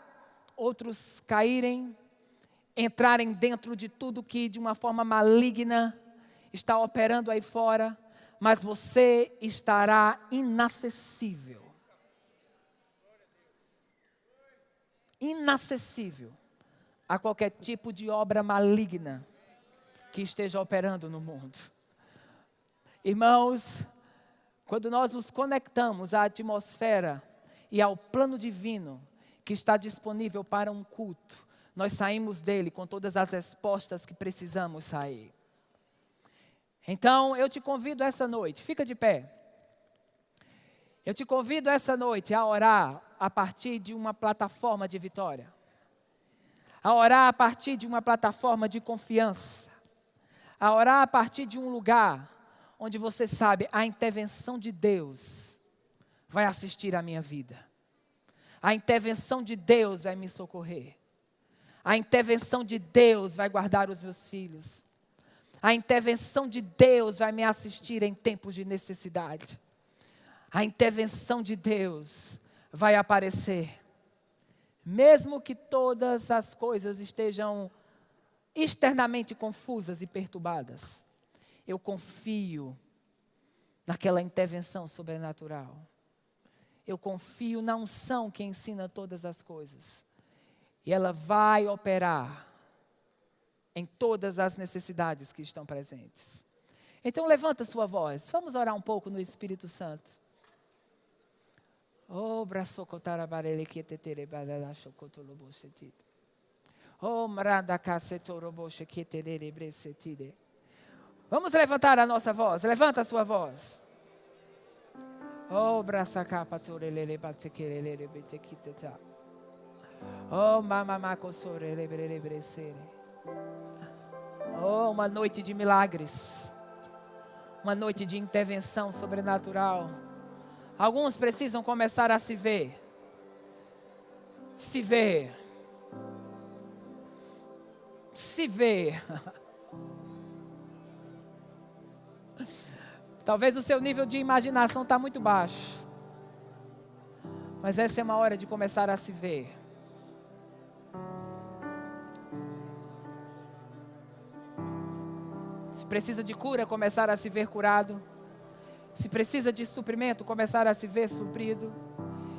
outros caírem, entrarem dentro de tudo que de uma forma maligna está operando aí fora, mas você estará inacessível. Inacessível a qualquer tipo de obra maligna que esteja operando no mundo. Irmãos, quando nós nos conectamos à atmosfera e ao plano divino que está disponível para um culto, nós saímos dele com todas as respostas que precisamos sair. Então, eu te convido essa noite, fica de pé. Eu te convido essa noite a orar a partir de uma plataforma de vitória. A orar a partir de uma plataforma de confiança. A orar a partir de um lugar onde você sabe a intervenção de Deus vai assistir a minha vida. A intervenção de Deus vai me socorrer. A intervenção de Deus vai guardar os meus filhos. A intervenção de Deus vai me assistir em tempos de necessidade. A intervenção de Deus vai aparecer. Mesmo que todas as coisas estejam externamente confusas e perturbadas, eu confio naquela intervenção sobrenatural. Eu confio na unção que ensina todas as coisas. E ela vai operar em todas as necessidades que estão presentes. Então levanta sua voz. Vamos orar um pouco no Espírito Santo. Oh, braço cotarabarele que tetere badala chocotolobo setide. Oh, marada casetorobo chequetere brecetide. Vamos levantar a nossa voz. Levanta a sua voz. Oh, braça capa torelele batequelele betequiteta. Oh, mamamaco sorele brecere. Oh, uma noite de milagres. Uma noite de intervenção sobrenatural. Alguns precisam começar a se ver. Se ver. Se ver. Talvez o seu nível de imaginação está muito baixo. Mas essa é uma hora de começar a se ver. Se precisa de cura, começar a se ver curado. Se precisa de suprimento, começar a se ver suprido.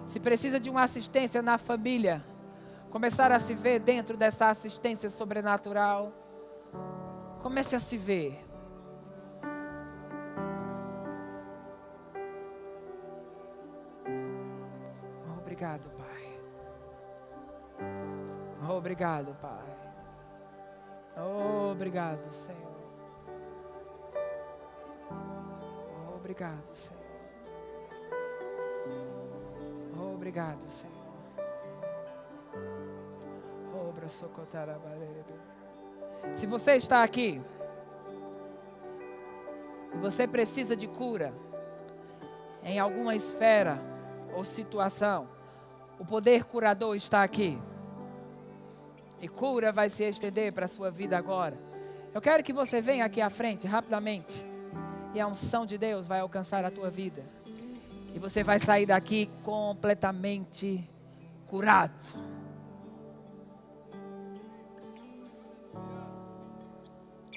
Se precisa de uma assistência na família, começar a se ver dentro dessa assistência sobrenatural. Comece a se ver. Obrigado, Pai. Obrigado, Pai. Obrigado, Senhor. Obrigado, Senhor. Obrigado, Senhor. Se você está aqui e você precisa de cura em alguma esfera ou situação, o poder curador está aqui. E cura vai se estender para a sua vida agora. Eu quero que você venha aqui à frente rapidamente. E a unção de Deus vai alcançar a tua vida. E você vai sair daqui completamente curado.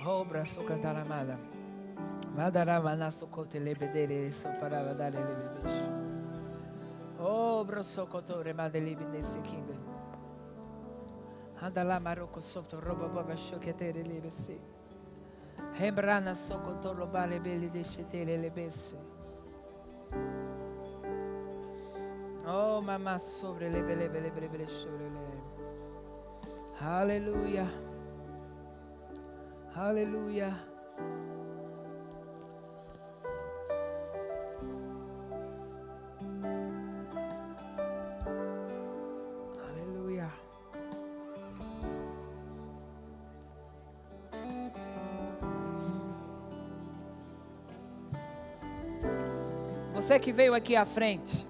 Oh, braço cantar amada. Madarama socote lebedere so para dar lebedere. Oh, braço cotore madelibe nesse kingdom. Andala maroko sopto roba baba choquetere lebese. Rembrana socotolo bale beli deixetele lebese. Oh, mamá sobre lebele sobre le. Aleluia. Aleluia. Aleluia. Você que veio aqui à frente,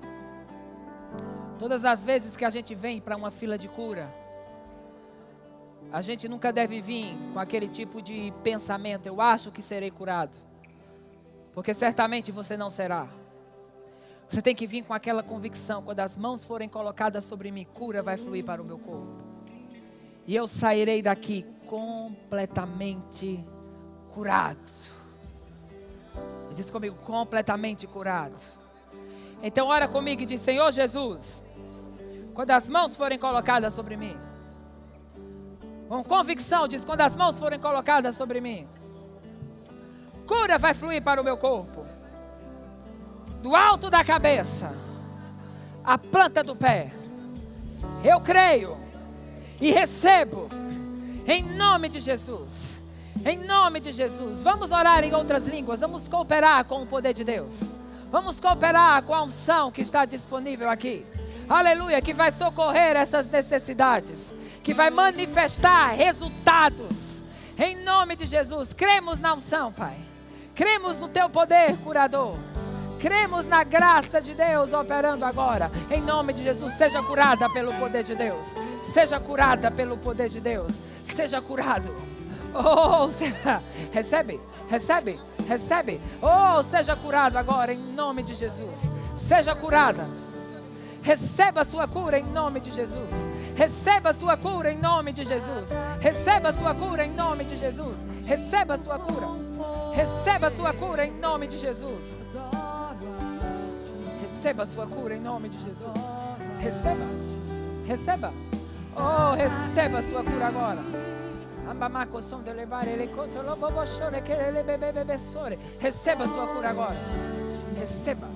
todas as vezes que a gente vem para uma fila de cura, a gente nunca deve vir com aquele tipo de pensamento, eu acho que serei curado. Porque certamente você não será. Você tem que vir com aquela convicção, quando as mãos forem colocadas sobre mim, cura vai fluir para o meu corpo. E eu sairei daqui completamente curado. Diz comigo, completamente curado. Então ora comigo e diz, Senhor Jesus, quando as mãos forem colocadas sobre mim, com convicção, diz, quando as mãos forem colocadas sobre mim, cura vai fluir para o meu corpo. Do alto da cabeça, a planta do pé. Eu creio e recebo, em nome de Jesus. Em nome de Jesus. Vamos orar em outras línguas, vamos cooperar com o poder de Deus. Vamos cooperar com a unção que está disponível aqui. Aleluia, que vai socorrer essas necessidades, que vai manifestar resultados. Em nome de Jesus, cremos na unção, Pai. Cremos no Teu poder curador. Cremos na graça de Deus operando agora. Em nome de Jesus, seja curada pelo poder de Deus. Seja curada pelo poder de Deus. Seja curado. Oh, recebe, recebe, recebe. Oh, seja curado agora em nome de Jesus. Seja curada. Receba a sua cura em nome de Jesus. Receba a sua cura em nome de Jesus. Receba a sua cura em nome de Jesus. Receba a sua cura. Receba a sua cura em nome de Jesus. Receba a sua cura em nome de Jesus. Receba. Receba. Oh, receba a sua cura agora. Receba a sua cura agora. Receba.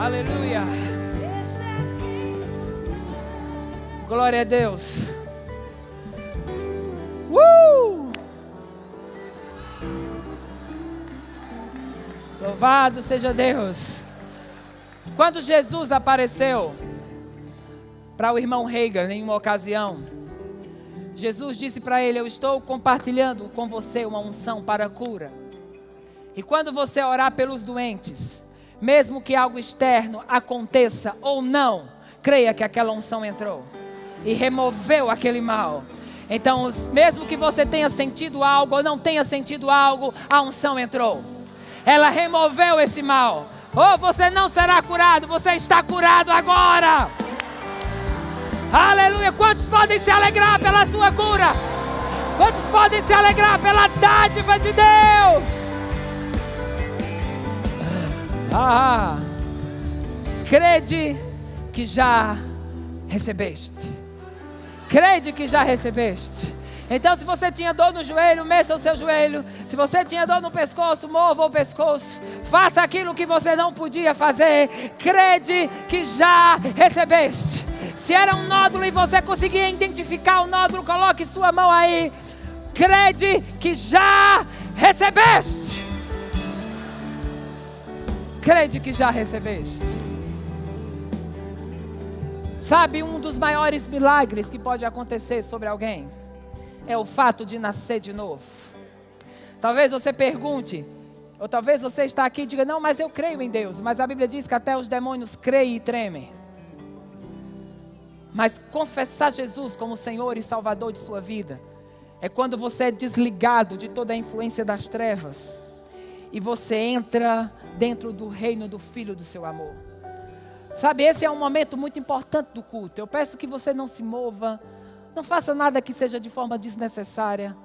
Aleluia. Glória a Deus. Louvado seja Deus. Quando Jesus apareceu para o irmão Reagan em uma ocasião, Jesus disse para ele: eu estou compartilhando com você uma unção para a cura. E quando você orar pelos doentes, mesmo que algo externo aconteça ou não, creia que aquela unção entrou e removeu aquele mal. Então, mesmo que você tenha sentido algo ou não tenha sentido algo, a unção entrou. Ela removeu esse mal. Ou você não será curado, você está curado agora. Aleluia. Quantos podem se alegrar pela sua cura? Quantos podem se alegrar pela dádiva de Deus? Crede que já recebeste. Crede que já recebeste. Então, se você tinha dor no joelho, mexa o seu joelho. Se você tinha dor no pescoço, mova o pescoço. Faça aquilo que você não podia fazer. Crede que já recebeste. Se era um nódulo e você conseguia identificar o nódulo, coloque sua mão aí. Crede que já recebeste. Crede que já recebeste. Sabe, um dos maiores milagres que pode acontecer sobre alguém é o fato de nascer de novo. Talvez você pergunte, ou talvez você está aqui e diga: não, mas eu creio em Deus. Mas a Bíblia diz que até os demônios creem e tremem. Mas confessar Jesus como Senhor e Salvador de sua vida é quando você é desligado de toda a influência das trevas e você entra dentro do reino do Filho do seu amor. Sabe, esse é um momento muito importante do culto. Eu peço que você não se mova, não faça nada que seja de forma desnecessária.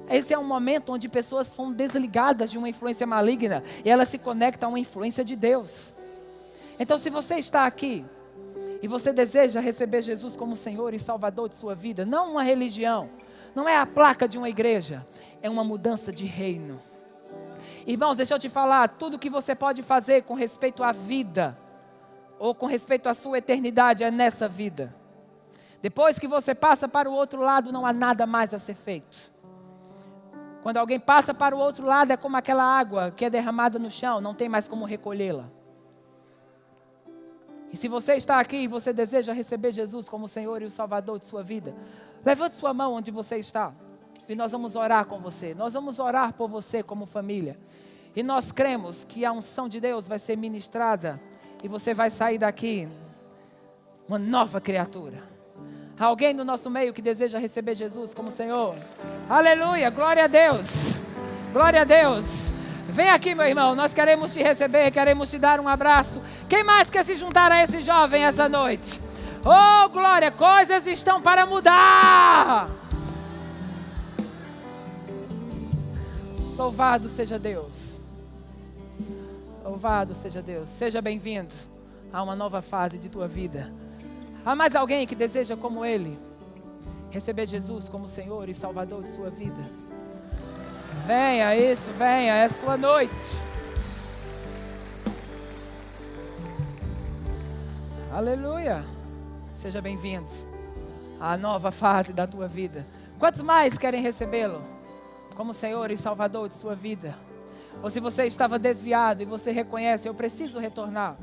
Esse é um momento onde pessoas são desligadas de uma influência maligna e elas se conectam a uma influência de Deus. Então, se você está aqui e você deseja receber Jesus como Senhor e Salvador de sua vida, não uma religião, não é a placa de uma igreja, é uma mudança de reino. Irmãos, deixa eu te falar, tudo que você pode fazer com respeito à vida, ou com respeito à sua eternidade, é nessa vida. Depois que você passa para o outro lado, não há nada mais a ser feito. Quando alguém passa para o outro lado, é como aquela água que é derramada no chão, não tem mais como recolhê-la. E se você está aqui e você deseja receber Jesus como o Senhor e o Salvador de sua vida, levante sua mão onde você está e nós vamos orar com você. Nós vamos orar por você como família. E nós cremos que a unção de Deus vai ser ministrada e você vai sair daqui uma nova criatura. Há alguém no nosso meio que deseja receber Jesus como Senhor? Aleluia, glória a Deus. Glória a Deus. Vem aqui, meu irmão, nós queremos te receber, queremos te dar um abraço. Quem mais quer se juntar a esse jovem essa noite? Oh, glória, coisas estão para mudar. Louvado seja Deus. Louvado seja Deus. Seja bem-vindo a uma nova fase de tua vida. Há mais alguém que deseja, como ele, receber Jesus como Senhor e Salvador de sua vida? Venha, venha, é sua noite. Aleluia. Seja bem-vindo à nova fase da tua vida. Quantos mais querem recebê-lo como Senhor e Salvador de sua vida? Ou se você estava desviado e você reconhece: eu preciso retornar.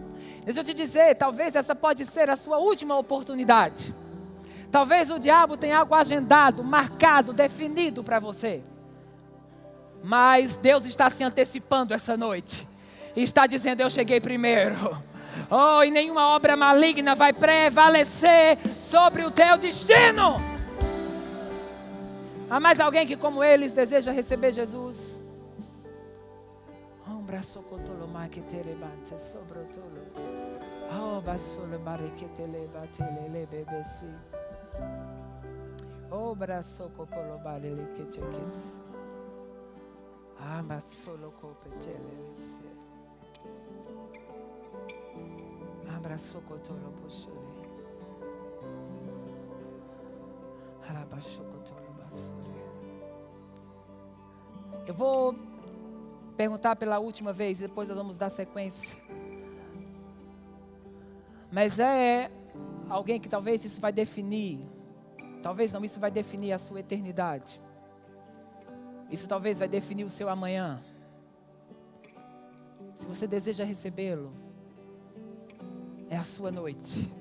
Deixa eu te dizer, talvez essa pode ser a sua última oportunidade. Talvez o diabo tenha algo agendado, marcado, definido para você. Mas Deus está se antecipando essa noite e está dizendo: eu cheguei primeiro. Oh, e nenhuma obra maligna vai prevalecer sobre o teu destino. Há mais alguém que, como eles, deseja receber Jesus? Eu vou perguntar pela última vez, depois nós vamos dar sequência. Mas é alguém que talvez isso vai definir, talvez não, isso vai definir a sua eternidade. Isso talvez vai definir o seu amanhã. Se você deseja recebê-lo, é a sua noite,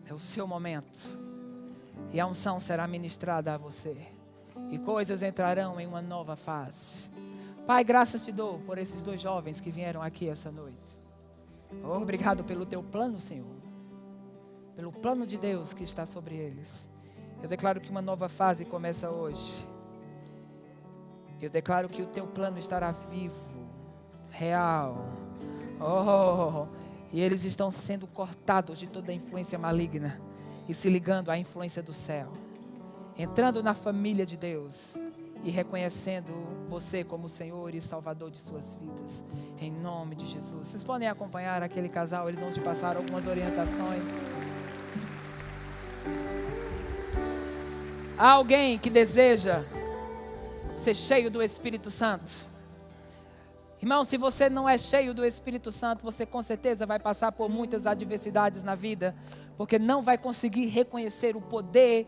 é o seu momento. E a unção será ministrada a você. E coisas entrarão em uma nova fase. Pai, graças te dou por esses 2 jovens que vieram aqui essa noite. Obrigado pelo teu plano, Senhor. Pelo plano de Deus que está sobre eles. Eu declaro que uma nova fase começa hoje. Eu declaro que o teu plano estará vivo, real. E eles estão sendo cortados de toda a influência maligna e se ligando à influência do céu. Entrando na família de Deus e reconhecendo você como Senhor e Salvador de suas vidas. Em nome de Jesus. Vocês podem acompanhar aquele casal, eles vão te passar algumas orientações. Há alguém que deseja ser cheio do Espírito Santo? Irmão, se você não é cheio do Espírito Santo, você com certeza vai passar por muitas adversidades na vida, porque não vai conseguir reconhecer o poder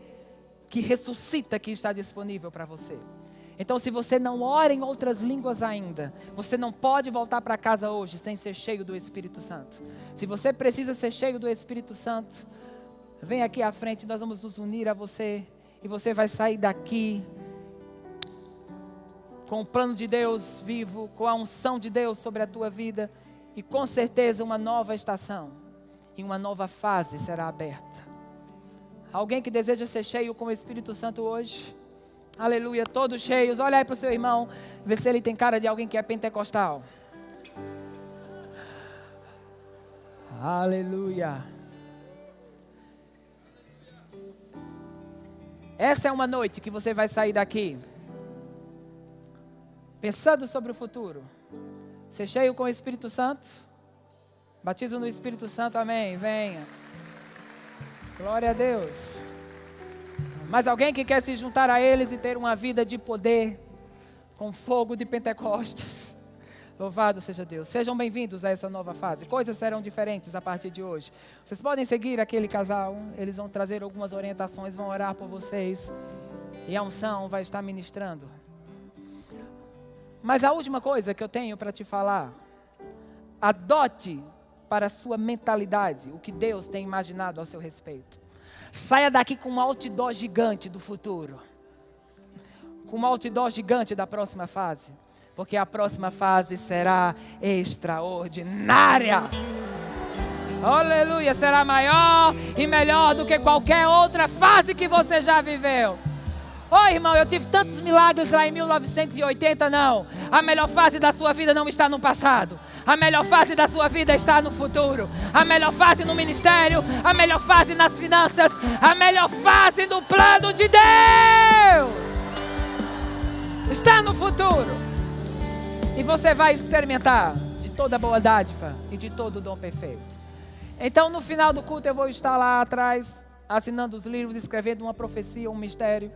que ressuscita que está disponível para você. Então, se você não ora em outras línguas ainda, você não pode voltar para casa hoje sem ser cheio do Espírito Santo. Se você precisa ser cheio do Espírito Santo, vem aqui à frente, nós vamos nos unir a você. E você vai sair daqui com o plano de Deus vivo, com a unção de Deus sobre a tua vida. E com certeza uma nova estação e uma nova fase será aberta. Alguém que deseja ser cheio com o Espírito Santo hoje? Aleluia, todos cheios. Olha aí para o seu irmão, vê se ele tem cara de alguém que é pentecostal. Aleluia. Essa é uma noite que você vai sair daqui pensando sobre o futuro. Ser cheio com o Espírito Santo. Batizo no Espírito Santo, amém. Venha. Glória a Deus. Mas alguém que quer se juntar a eles e ter uma vida de poder, com fogo de Pentecostes. Louvado seja Deus. Sejam bem-vindos a essa nova fase. Coisas serão diferentes a partir de hoje. Vocês podem seguir aquele casal. Eles vão trazer algumas orientações, vão orar por vocês. E a unção vai estar ministrando. Mas a última coisa que eu tenho para te falar. Adote para a sua mentalidade o que Deus tem imaginado ao seu respeito. Saia daqui com um outdoor gigante do futuro. Com um outdoor gigante da próxima fase. Porque a próxima fase será extraordinária. Aleluia, será maior e melhor do que qualquer outra fase que você já viveu. Oi, irmão, eu tive tantos milagres lá em 1980, não. A melhor fase da sua vida não está no passado. A melhor fase da sua vida está no futuro. A melhor fase no ministério. A melhor fase nas finanças. A melhor fase no plano de Deus. Está no futuro. E você vai experimentar de toda a boa dádiva e de todo o dom perfeito. Então, no final do culto, eu vou estar lá atrás, assinando os livros, escrevendo uma profecia, um mistério.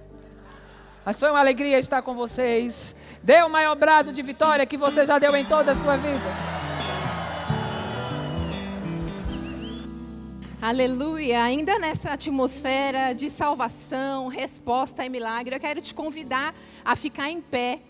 Mas foi uma alegria estar com vocês. Dê o maior brado de vitória que você já deu em toda a sua vida. Aleluia. Ainda nessa atmosfera de salvação, resposta e milagre, eu quero te convidar a ficar em pé.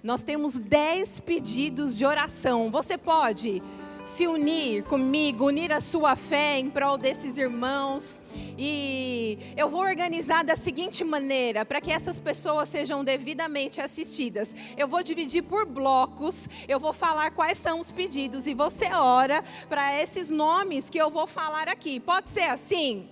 Nós temos 10 pedidos de oração. Você pode se unir comigo, unir a sua fé em prol desses irmãos. E eu vou organizar da seguinte maneira, para que essas pessoas sejam devidamente assistidas. Eu vou dividir por blocos, eu vou falar quais são os pedidos e você ora para esses nomes que eu vou falar aqui. Pode ser assim?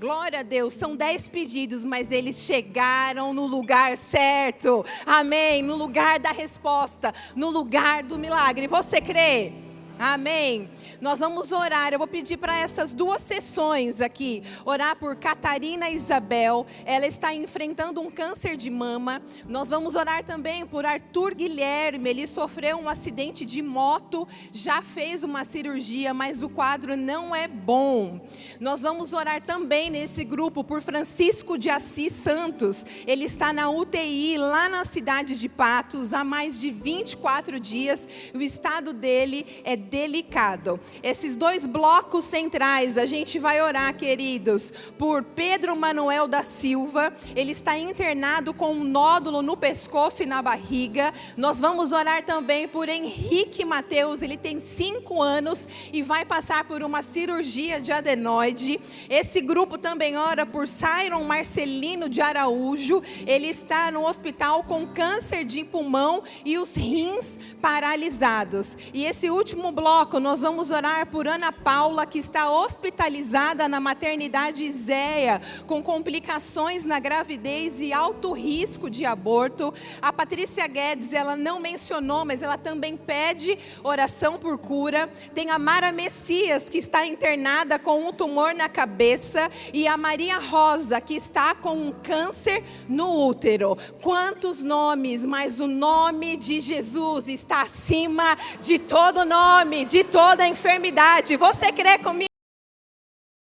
Glória a Deus, são 10 pedidos, mas eles chegaram no lugar certo. Amém, no lugar da resposta, no lugar do milagre. Você crê? Amém. Nós vamos orar. Eu vou pedir para essas 2 sessões aqui. Orar por Catarina Isabel. Ela está enfrentando um câncer de mama. Nós vamos orar também por Arthur Guilherme. Ele sofreu um acidente de moto. Já fez uma cirurgia, mas o quadro não é bom. Nós vamos orar também nesse grupo por Francisco de Assis Santos. Ele está na UTI lá na cidade de Patos há mais de 24 dias. O estado dele é delicado. Esses 2 blocos centrais, a gente vai orar, queridos, por Pedro Manuel da Silva. Ele está internado com um nódulo no pescoço e na barriga. Nós vamos orar também por Henrique Mateus. Ele tem 5 anos e vai passar por uma cirurgia de adenoide. Esse grupo também ora por Sairon Marcelino de Araújo. Ele está no hospital com câncer de pulmão e os rins paralisados. E esse último bloco, nós vamos orar por Ana Paula, que está hospitalizada na maternidade Zéia, com complicações na gravidez e alto risco de aborto. A Patrícia Guedes, ela não mencionou, mas ela também pede oração por cura. Tem a Mara Messias, que está internada com um tumor na cabeça, e a Maria Rosa, que está com um câncer no útero. Quantos nomes, mas o nome de Jesus está acima de todo nome, de toda enfermidade. Você crê comigo?